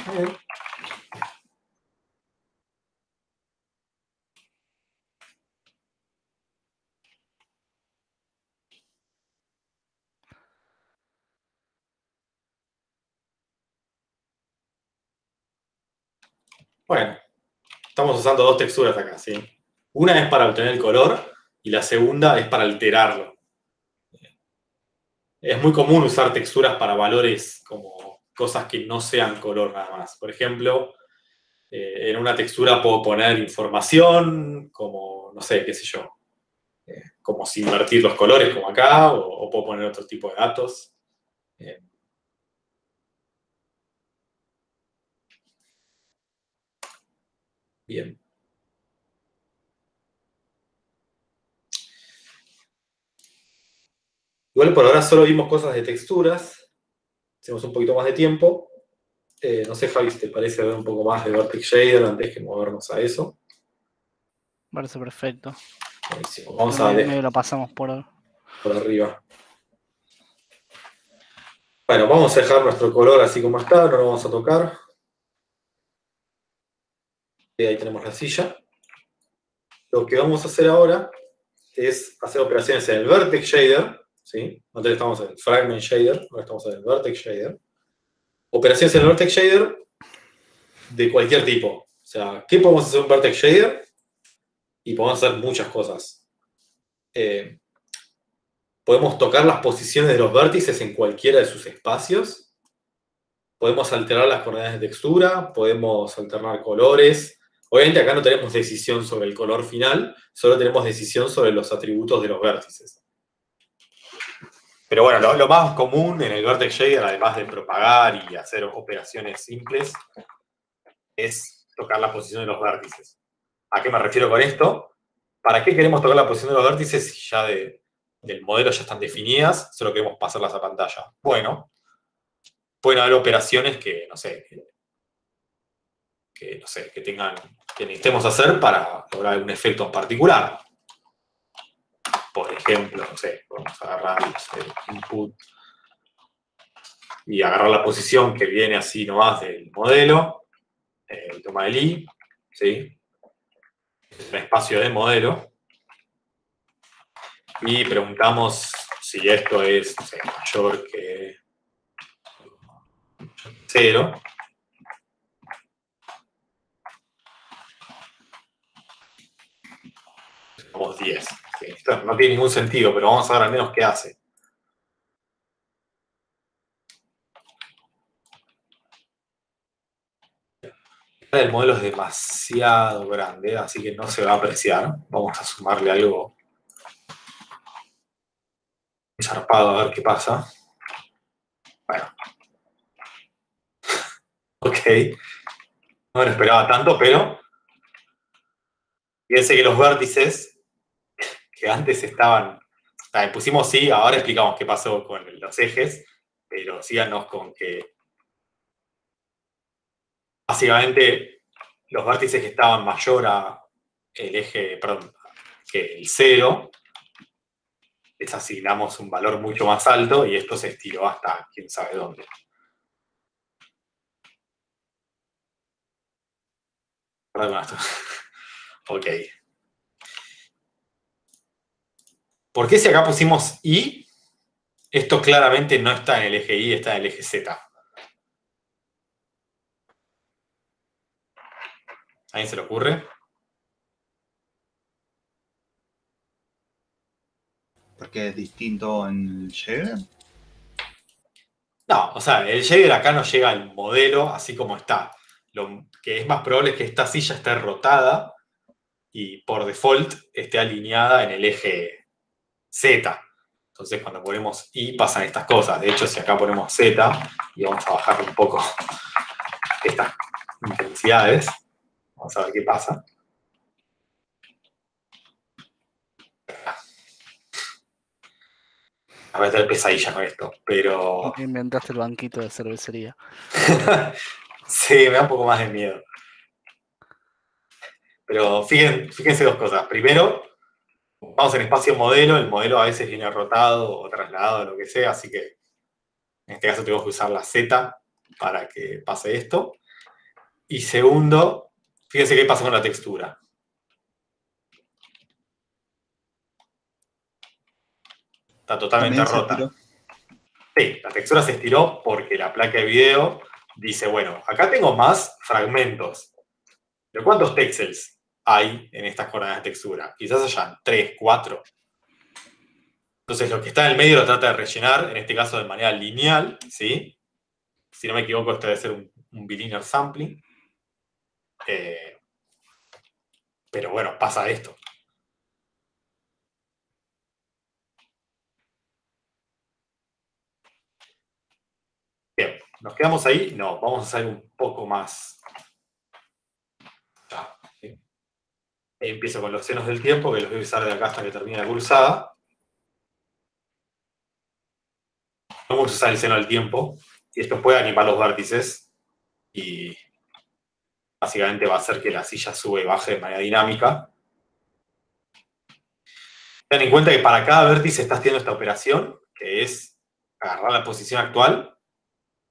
Bueno, estamos usando dos texturas acá, ¿sí? Una es para obtener el color y la segunda es para alterarlo. Es muy común usar texturas para valores como cosas que no sean color nada más. Por ejemplo, en una textura puedo poner información como, no sé, qué sé yo, como si invertir los colores como acá, o puedo poner otro tipo de datos. Bien. Igual por ahora solo vimos cosas de texturas. Hacemos un poquito más de tiempo. No sé, Javi, si te parece ver un poco más de Vertex Shader antes que movernos a eso. Me parece perfecto. Buenísimo. Vamos a medio lo pasamos por arriba. Bueno, vamos a dejar nuestro color así como está, no lo vamos a tocar. Ahí tenemos la silla. Lo que vamos a hacer ahora es hacer operaciones en el Vertex Shader, ¿sí? Antes estamos en el Fragment Shader, ahora estamos en el Vertex Shader. Operaciones en el Vertex Shader de cualquier tipo. O sea, ¿qué podemos hacer en un Vertex Shader? Y podemos hacer muchas cosas. Podemos tocar las posiciones de los vértices en cualquiera de sus espacios. Podemos alterar las coordenadas de textura, podemos alternar colores. Obviamente acá no tenemos decisión sobre el color final, solo tenemos decisión sobre los atributos de los vértices. Pero bueno, lo más común en el Vertex Shader, además de propagar y hacer operaciones simples, es tocar la posición de los vértices. ¿A qué me refiero con esto? ¿Para qué queremos tocar la posición de los vértices si ya del modelo ya están definidas? Solo queremos pasarlas a pantalla. Bueno, pueden haber operaciones que, no sé, que necesitemos hacer para lograr un efecto en particular. Por ejemplo, no sé, vamos a agarrar el input y agarrar la posición que viene así nomás del modelo, toma el i, ¿sí? Un espacio de modelo, y preguntamos si esto es, no sé, mayor que 0. Pongamos 10. ¿Sí? Esto no tiene ningún sentido, pero vamos a ver al menos qué hace. El modelo es demasiado grande, así que no se va a apreciar. Vamos a sumarle algo zarpado a ver qué pasa. Bueno. Ok. No me lo esperaba tanto, pero fíjense que los vértices que antes estaban... pusimos sí, ahora explicamos qué pasó con los ejes, pero síganos con que básicamente los vértices que estaban mayor a el eje, perdón, que el 0, les asignamos un valor mucho más alto y esto se estiró hasta quién sabe dónde. Ok. ¿Por qué si acá pusimos I? Esto claramente no está en el eje Y, está en el eje Z. ¿A alguien se le ocurre? Porque es distinto en el Jaeger. No, o sea, el shader acá no llega al modelo así como está. Lo que es más probable es que esta silla esté rotada y por default esté alineada en el eje Z. Entonces cuando ponemos Y pasan estas cosas. De hecho, si acá ponemos Z y vamos a bajar un poco estas intensidades, vamos a ver qué pasa. Voy a tener pesadilla con esto, pero... Inventaste el banquito de cervecería. Sí, me da un poco más de miedo. Pero fíjense dos cosas. Primero, vamos en espacio modelo, el modelo a veces viene rotado o trasladado, lo que sea, así que en este caso tengo que usar la Z para que pase esto. Y segundo, fíjense qué pasa con la textura. Está totalmente También se rota. estiró. Sí, la textura se estiró porque la placa de video dice, bueno, acá tengo más fragmentos. ¿Pero cuántos píxeles hay en estas coordenadas de textura? Quizás hayan 3, 4. Entonces lo que está en el medio lo trata de rellenar, en este caso de manera lineal, ¿sí? Si no me equivoco, esto debe ser un bilinear sampling. Pero bueno, pasa esto. Bien, ¿nos quedamos ahí? No, vamos a hacer un poco más. ¿Sí? Empiezo con los senos del tiempo, que los voy a usar de acá hasta que termine la cursada. Vamos a usar el seno del tiempo, y esto puede animar los vértices, y básicamente va a hacer que la silla sube y baje de manera dinámica. Ten en cuenta que para cada vértice estás haciendo esta operación, que es agarrar la posición actual.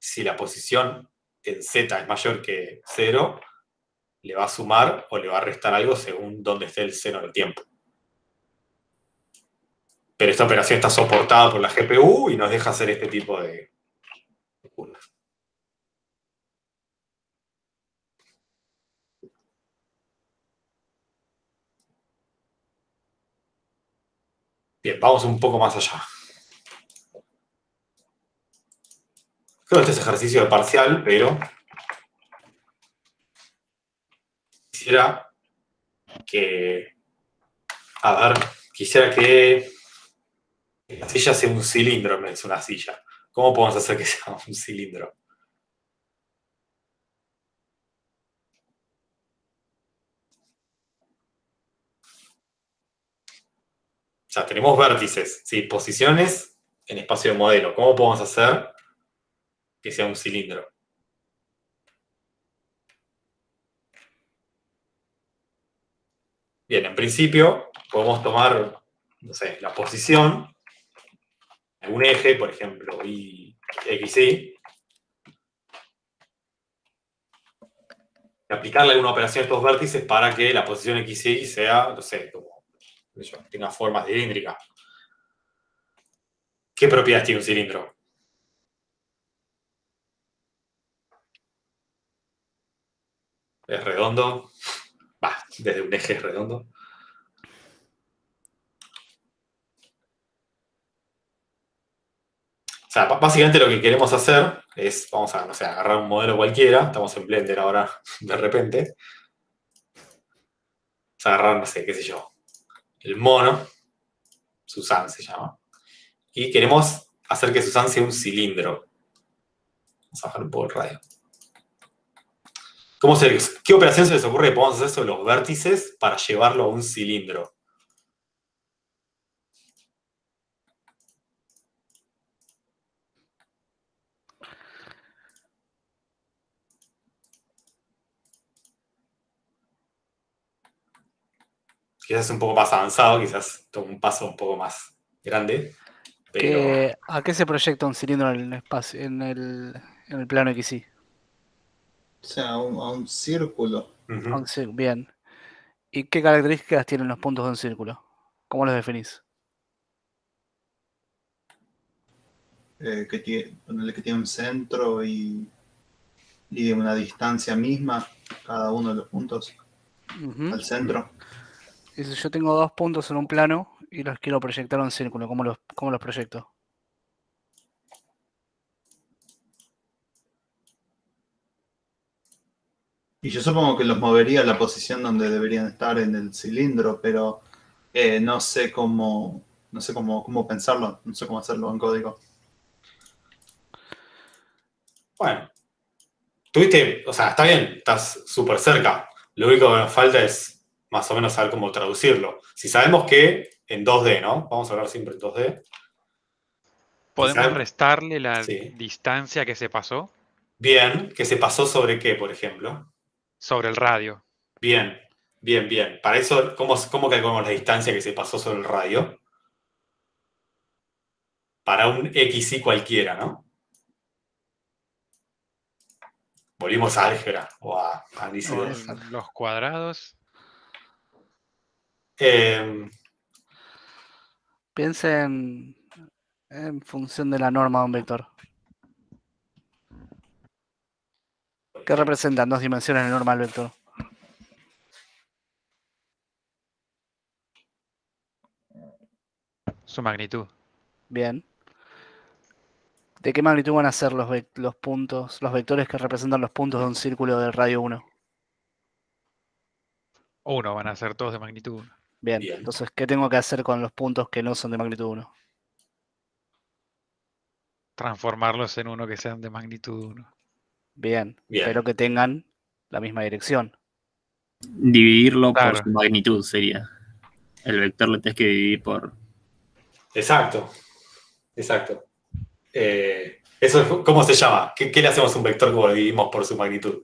Si la posición en Z es mayor que 0, le va a sumar o le va a restar algo según dónde esté el seno del tiempo. Pero esta operación está soportada por la GPU y nos deja hacer este tipo de curvas. Bien, vamos un poco más allá. Creo que este es ejercicio de parcial, pero quisiera que la silla sea un cilindro en vez de una silla. ¿Cómo podemos hacer que sea un cilindro? sea, tenemos vértices, ¿sí? Posiciones en espacio de modelo. ¿Cómo podemos hacer que sea un cilindro? Bien, en principio podemos tomar, no sé, la posición en un eje, por ejemplo, y XY, y aplicarle alguna operación a estos vértices para que la posición XY sea, no sé, como, qué sé yo, tenga forma cilíndrica. ¿Qué propiedades tiene un cilindro? ¿Es redondo? Desde un eje es redondo. O sea, básicamente lo que queremos hacer es, vamos a, no sé, agarrar un modelo cualquiera, estamos en Blender ahora de repente. Vamos a agarrar, no sé, qué sé yo, el mono, Susan se llama, y queremos hacer que Susan sea un cilindro. Vamos a bajar un poco el radio. ¿Qué operación se les ocurre que podemos hacer sobre los vértices para llevarlo a un cilindro? Quizás es un poco más avanzado, quizás toma un paso un poco más grande. Pero ¿A qué se proyecta un cilindro en el espacio, en el plano XY? O sea, a un círculo. ujú. Bien. ¿Y qué características tienen los puntos de un círculo? ¿Cómo los definís? Ponerle que tiene un centro y una distancia misma, cada uno de los puntos Ujú. al centro. Y si yo tengo 2 puntos en un plano y los quiero proyectar a un círculo, ¿cómo los proyecto? Y yo supongo que los movería a la posición donde deberían estar en el cilindro, pero no sé cómo pensarlo, no sé cómo hacerlo en código. Bueno, o sea, está bien, estás súper cerca. Lo único que nos falta es más o menos saber cómo traducirlo. Si sabemos que en 2D, ¿no? Vamos a hablar siempre en 2D. ¿Podemos sabe- restarle la Sí. distancia que se pasó Bien, ¿que se pasó sobre qué, por ejemplo? sobre el radio? Bien, bien, bien. Para eso, ¿cómo calculamos la distancia que se pasó sobre el radio? Para un XY cualquiera, ¿no? Volvimos a álgebra o a análisis No, de... exacto. Los cuadrados. Piensen en función de la norma de un vector. ¿Qué representan 2 dimensiones de norma del vector? Su magnitud. Bien. ¿De qué magnitud van a ser los puntos, los vectores que representan los puntos de un círculo de radio 1? 1, van a ser todos de magnitud 1. Bien. Bien. Entonces, ¿qué tengo que hacer con los puntos que no son de magnitud 1? Transformarlos en uno que sean de magnitud 1. Bien. Bien. Pero que tengan la misma dirección. Dividirlo por Claro. su magnitud sería. El vector lo tenés que dividir por. Exacto. Exacto. Eso es, ¿cómo se llama? ¿Qué le hacemos a un vector como lo dividimos por su magnitud?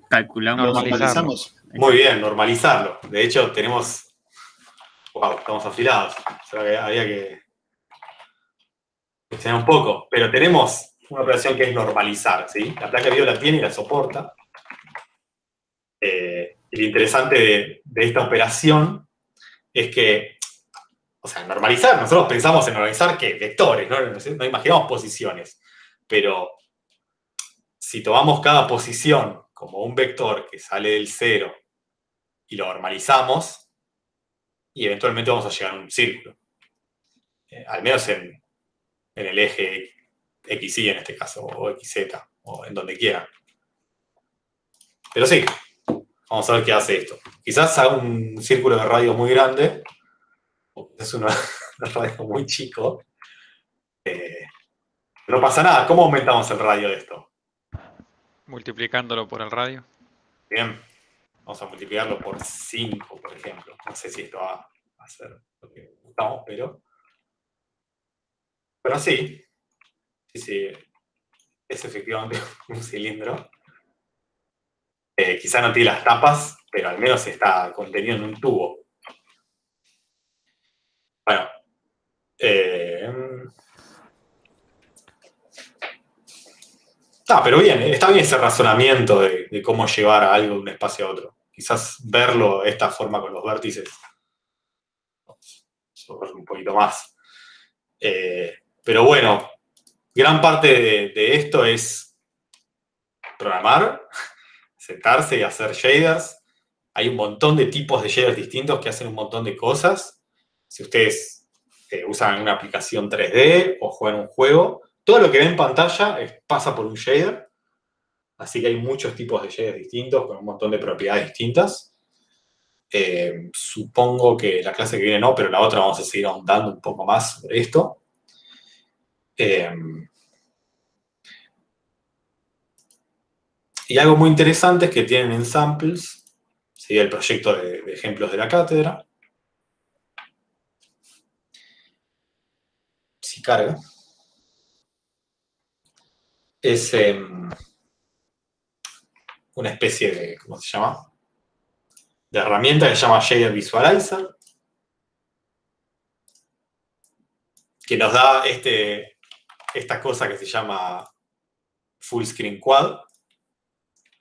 Calculamos. Lo Normalizarlo. normalizamos. Muy bien, normalizarlo. De hecho, tenemos... Wow, estamos afilados. O sea, que había que enseñar un poco. Pero tenemos una operación que es normalizar, ¿sí? La placa de video la tiene y la soporta. Y lo interesante de esta operación es que, o sea, normalizar, nosotros pensamos en normalizar ¿qué? Vectores, no imaginamos posiciones. Pero si tomamos cada posición como un vector que sale del cero y lo normalizamos, y eventualmente vamos a llegar a un círculo. Al menos en el eje XY en este caso, o XZ, o en donde quiera. Pero sí, vamos a ver qué hace esto. Quizás haga un círculo de radio muy grande, o es un radio muy chico. No pasa nada. ¿Cómo aumentamos el radio de esto? Multiplicándolo por el radio. Bien, vamos a multiplicarlo por 5, por ejemplo. No sé si esto va hacer lo que buscamos, pero sí. Sí, es efectivamente un cilindro. Quizá no tiene las tapas, pero al menos está contenido en un tubo. Bueno. Pero bien, está bien ese razonamiento de cómo llevar a algo de un espacio a otro. Quizás verlo de esta forma con los vértices. Un poquito más. Pero bueno, gran parte de esto es programar, sentarse y hacer shaders. Hay un montón de tipos de shaders distintos que hacen un montón de cosas. Si ustedes usan una aplicación 3D o juegan un juego, todo lo que ven en pantalla pasa por un shader. Así que hay muchos tipos de shaders distintos con un montón de propiedades distintas. Supongo que la clase que viene no, pero la otra vamos a seguir ahondando un poco más sobre esto. Y algo muy interesante es que tienen en samples, ¿sí? El proyecto de ejemplos de la cátedra. Si carga. Es una especie de, ¿cómo se llama? De herramienta que se llama Shader Visualizer, que nos da esta cosa que se llama Full Screen Quad.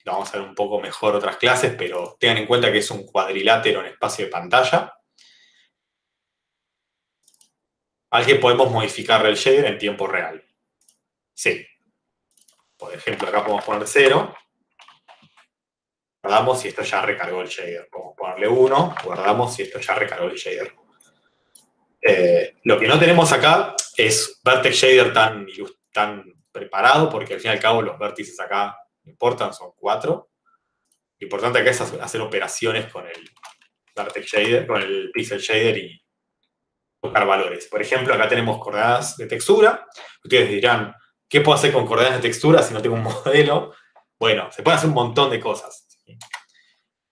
Lo vamos a ver un poco mejor otras clases, pero tengan en cuenta que es un cuadrilátero en espacio de pantalla al que podemos modificar el shader en tiempo real. Sí. Por ejemplo, acá podemos poner 0. Guardamos si esto ya recargó el shader. Podemos ponerle 1, guardamos si esto ya recargó el shader. Lo que no tenemos acá es vertex shader tan preparado, porque al fin y al cabo los vértices acá no importan, son 4. Lo importante acá es hacer operaciones con el vertex shader, con el pixel shader y buscar valores. Por ejemplo, acá tenemos coordenadas de textura. Ustedes dirán, ¿qué puedo hacer con coordenadas de textura si no tengo un modelo? Bueno, se pueden hacer un montón de cosas.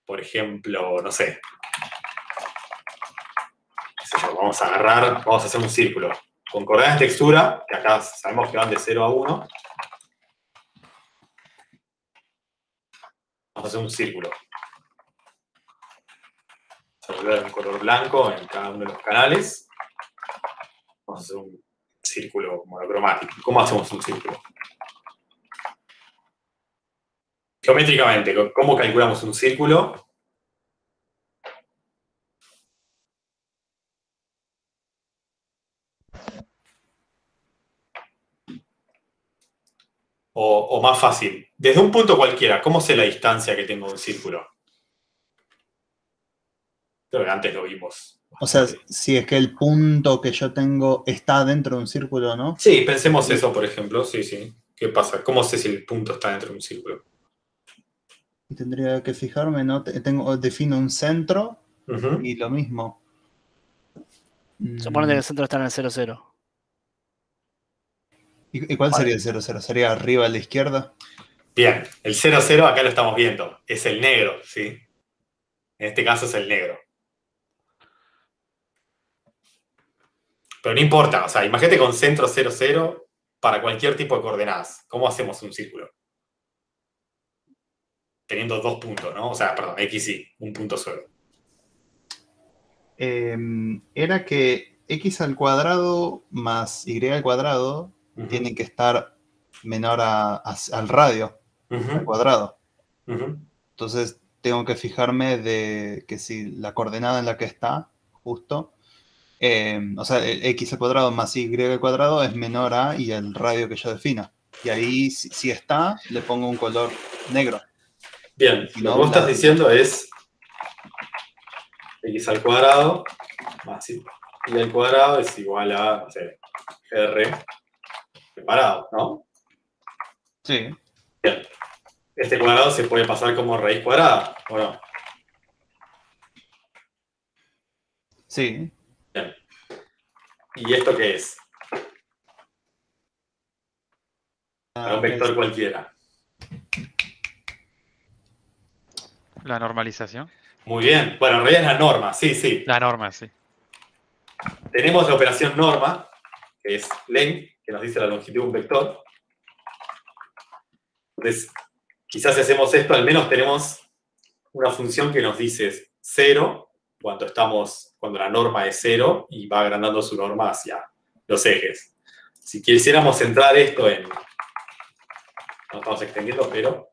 Por ejemplo, no sé. Vamos a hacer un círculo. Con coordenadas de textura, que acá sabemos que van de 0 a 1. Vamos a hacer un círculo. Vamos a volver un color blanco en cada uno de los canales. Vamos a hacer un círculo monocromático. ¿Cómo hacemos un círculo? Geométricamente, ¿cómo calculamos un círculo? O más fácil, desde un punto cualquiera, ¿cómo sé la distancia que tengo de un círculo? Creo que antes lo vimos. O sea, si es que el punto que yo tengo está dentro de un círculo, ¿no? Sí, pensemos eso, por ejemplo. Sí. ¿Qué pasa? ¿Cómo sé si el punto está dentro de un círculo? Tendría que fijarme, ¿no? Defino un centro y lo mismo. Suponete que el centro está en el 0, 0. ¿Y cuál sería el 0, 0? ¿Sería arriba a la izquierda? Bien, el 0, 0 acá lo estamos viendo. Es el negro, ¿sí? En este caso es el negro. Pero no importa, o sea, imagínate con centro 0, 0 para cualquier tipo de coordenadas. ¿Cómo hacemos un círculo? Teniendo 2 puntos, ¿no? O sea, perdón, x y un punto solo. Era que x al cuadrado más y al cuadrado tienen que estar menor al radio, al cuadrado. Entonces tengo que fijarme de que si la coordenada en la que está, justo, o sea, el x al cuadrado más y al cuadrado es menor a y el radio que yo defina. Y ahí, si está, le pongo un color negro. Bien, lo que vos estás diciendo es x al cuadrado más y al cuadrado es igual a, no sé, r separado, ¿no? Sí. Bien. Este cuadrado se puede pasar como raíz cuadrada, ¿o no? Sí. Bien. ¿Y esto qué es? Para un vector cualquiera. La normalización. Muy bien. Bueno, en realidad es la norma, sí. La norma, sí. tenemos la operación norma, que es len, que nos dice la longitud de un vector. Entonces, quizás si hacemos esto, al menos tenemos una función que nos dice 0 cuando la norma es 0 y va agrandando su norma hacia los ejes. Si quisiéramos centrar esto en... No estamos extendiendo, pero...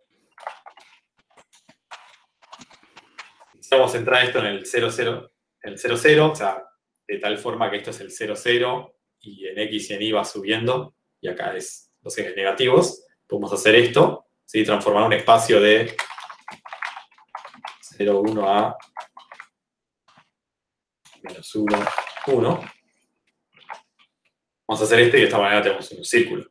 Si quisiéramos centrar esto en el 0, 0, el 0, 0, o sea, de tal forma que esto es el 0, 0, y en X y en Y va subiendo, y acá es los ejes negativos, podemos hacer esto, ¿sí? Transformar un espacio de 0, 1 a menos 1, 1. Vamos a hacer esto y de esta manera tenemos un círculo.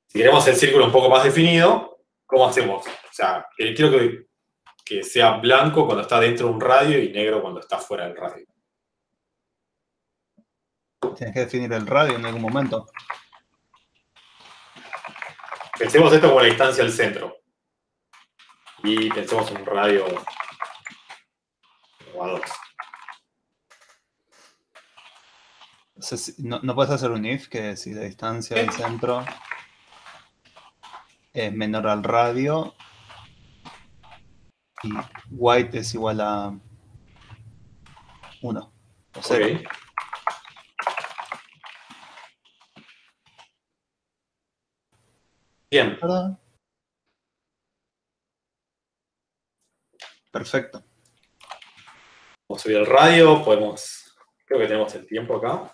Si queremos el círculo un poco más definido, ¿cómo hacemos? O sea, quiero que sea blanco cuando está dentro de un radio y negro cuando está fuera del radio. Tienes que definir el radio en algún momento. Pensemos esto como la distancia al centro. Y pensemos en un radio como a 2. No puedes hacer un if que si la distancia del centro es menor al radio y white es igual a 1 o 0. Okay. Bien. ¿Verdad? Perfecto. Vamos a subir el radio, creo que tenemos el tiempo acá.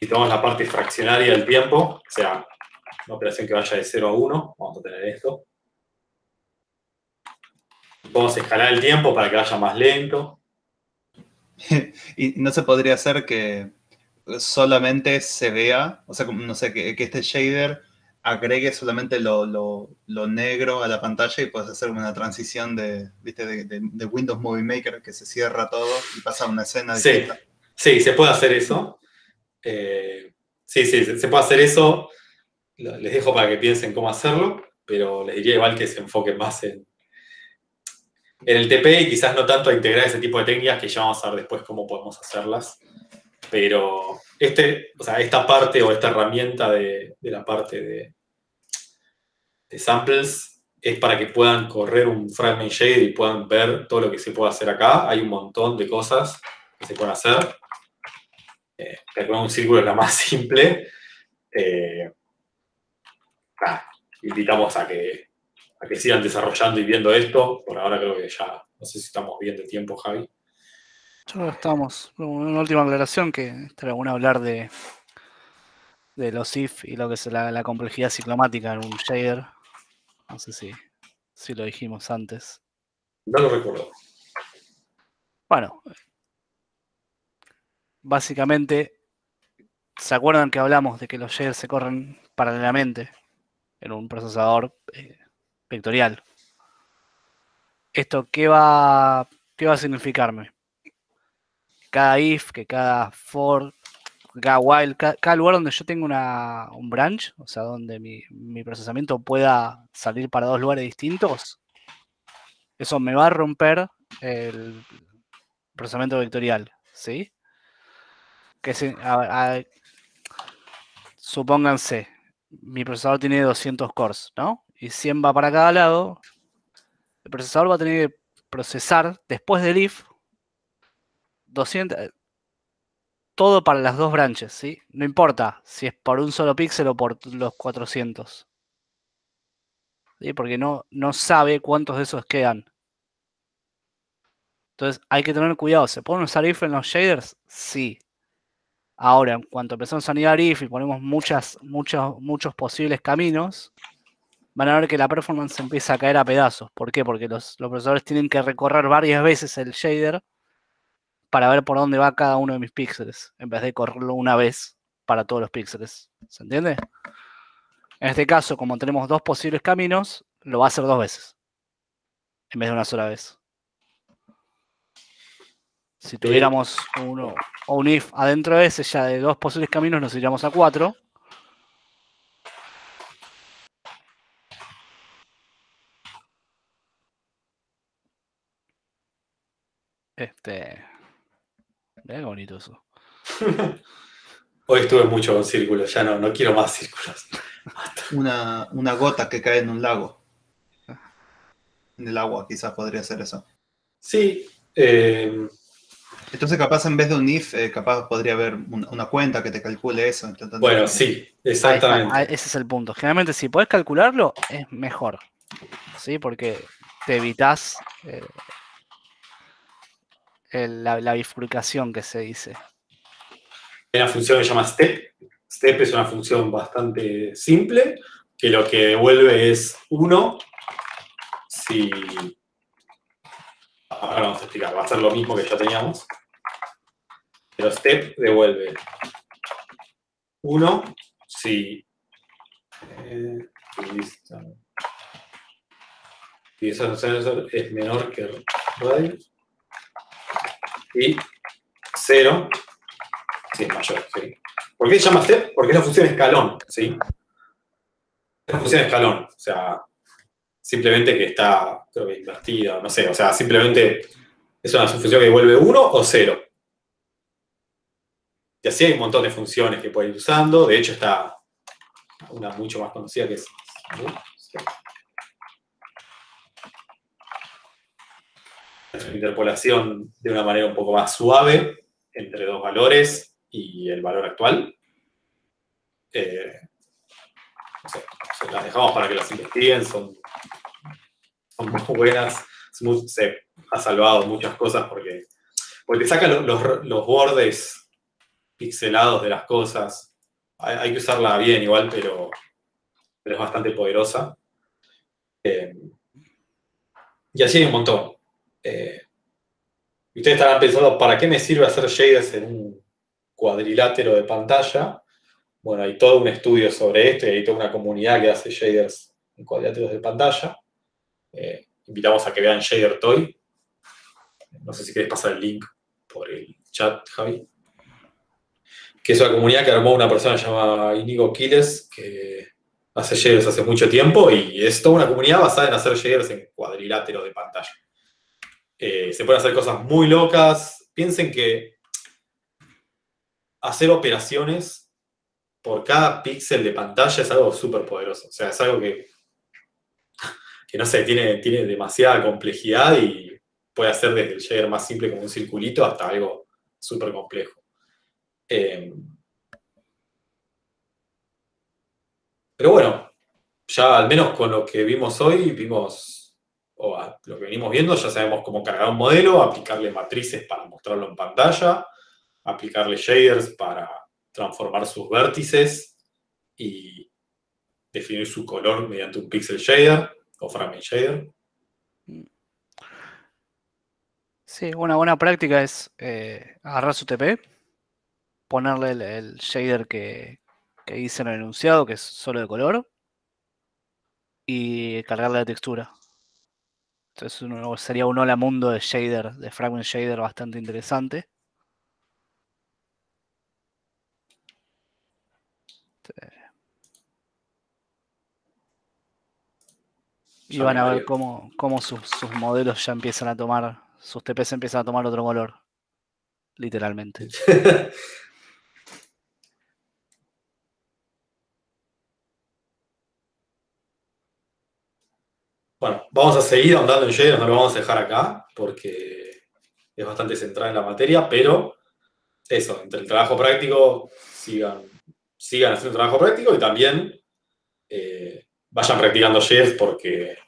Si tomamos la parte fraccionaria del tiempo, o sea, una operación que vaya de 0 a 1, vamos a tener esto. Podemos escalar el tiempo para que vaya más lento. Y no se podría hacer que solamente se vea, o sea, no sé, que este shader agregue solamente lo negro a la pantalla y puedes hacer una transición ¿viste? de Windows Movie Maker que se cierra todo y pasa a una escena Sí, distinta. sí, se puede hacer eso. Sí, se puede hacer eso. Les dejo para que piensen cómo hacerlo, pero les diría igual que se enfoquen más en el TP y quizás no tanto a integrar ese tipo de técnicas que ya vamos a ver después cómo podemos hacerlas. Pero esta parte o esta herramienta de la parte de samples es para que puedan correr un fragment shader y puedan ver todo lo que se puede hacer acá. Hay un montón de cosas que se pueden hacer. Calcular un círculo es la más simple. Invitamos a que sigan desarrollando y viendo esto. Por ahora creo que ya, no sé si estamos bien de tiempo, Javi. Yo creo que estamos. Una última aclaración que estaría bueno hablar de los if y lo que es la complejidad ciclomática en un shader. No sé si lo dijimos antes. No lo recuerdo. Bueno, básicamente, ¿se acuerdan que hablamos de que los shaders se corren paralelamente en un procesador vectorial? ¿Esto qué va a significarme? Cada if, que cada for, cada while, cada lugar donde yo tengo un branch, o sea, donde mi procesamiento pueda salir para dos lugares distintos, eso me va a romper el procesamiento vectorial, ¿sí? Que supónganse, mi procesador tiene 200 cores, ¿no? Y 100 va para cada lado. El procesador va a tener que procesar, después del if, 200, todo para las dos branches, ¿sí? No importa si es por un solo píxel o por los 400. ¿Sí? Porque no sabe cuántos de esos quedan. Entonces hay que tener cuidado. ¿Se pueden usar if en los shaders? Sí. Ahora, en cuanto empezamos a anidar if y ponemos muchos posibles caminos, van a ver que la performance empieza a caer a pedazos. ¿Por qué? Porque los procesadores tienen que recorrer varias veces el shader para ver por dónde va cada uno de mis píxeles, en vez de correrlo una vez para todos los píxeles. ¿Se entiende? En este caso, como tenemos dos posibles caminos, lo va a hacer dos veces, en vez de una sola vez. Si tuviéramos un if adentro de ese, ya de dos posibles caminos nos iríamos a 4. Mirá qué bonito eso. Hoy estuve mucho con círculos, ya no quiero más círculos. Una gota que cae en un lago. En el agua, quizás podría ser eso. Sí, Entonces, capaz en vez de un if, capaz podría haber una cuenta que te calcule eso. bueno, sí, Ahí está, exactamente. ese es el punto. Generalmente, si podés calcularlo, es mejor. ¿Sí? Porque te evitas la bifurcación que se dice. Hay una función que se llama step. Step es una función bastante simple, que lo que devuelve es 1 si... Ahora vamos a explicar, va a ser lo mismo que ya teníamos. Pero step devuelve 1 si... si esa función es menor que radius. Y 0 si es mayor. ¿Sí? ¿Por qué se llama step? Porque es la función escalón. ¿Sí? Es la función escalón. O sea, simplemente que está, creo que invertida, no sé. O sea, simplemente es una función que devuelve 1 o 0. Y así hay un montón de funciones que pueden ir usando. De hecho, está una mucho más conocida que es... interpolación de una manera un poco más suave entre dos valores y el valor actual. No sé, las dejamos para que las investiguen, son muy buenas. Smooth se ha salvado muchas cosas porque te saca los bordes pixelados de las cosas. Hay que usarla bien igual, pero es bastante poderosa. Y así hay un montón. Ustedes estarán pensando, ¿para qué me sirve hacer shaders en un cuadrilátero de pantalla? Bueno, hay todo un estudio sobre esto y hay toda una comunidad que hace shaders en cuadriláteros de pantalla. Invitamos a que vean Shader Toy. No sé si querés pasar el link por el chat, Javi. Que es una comunidad que armó una persona llamada Inigo Quiles, que hace shaders hace mucho tiempo y es toda una comunidad basada en hacer shaders en cuadriláteros de pantalla. Se pueden hacer cosas muy locas. Piensen que hacer operaciones por cada píxel de pantalla es algo súper poderoso. O sea, es algo que no sé, tiene demasiada complejidad y puede hacer desde el shader más simple como un circulito hasta algo súper complejo. Pero bueno, ya al menos con lo que vimos hoy, o lo que venimos viendo, ya sabemos cómo cargar un modelo, aplicarle matrices para mostrarlo en pantalla, aplicarle shaders para transformar sus vértices y definir su color mediante un pixel shader o frame shader. Sí, una buena práctica es agarrar su TP, ponerle el shader que dice en el enunciado, que es solo de color, y cargarle la textura. Entonces sería un hola mundo de shader, de fragment shader bastante interesante. Y van a ver cómo sus modelos ya empiezan a tomar, sus TPs empiezan a tomar otro color, literalmente. Bueno, vamos a seguir ahondando en shaders, no lo vamos a dejar acá, porque es bastante central en la materia, pero eso, entre el trabajo práctico, sigan haciendo trabajo práctico y también vayan practicando shaders porque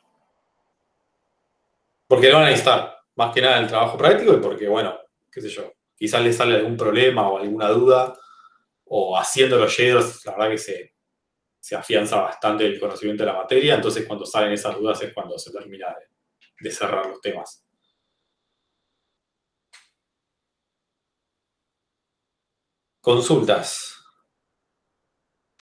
lo van a necesitar, más que nada en el trabajo práctico y porque, bueno, qué sé yo, quizás les sale algún problema o alguna duda, o haciendo los shaders, la verdad que se afianza bastante el conocimiento de la materia, entonces cuando salen esas dudas es cuando se termina de cerrar los temas. Consultas.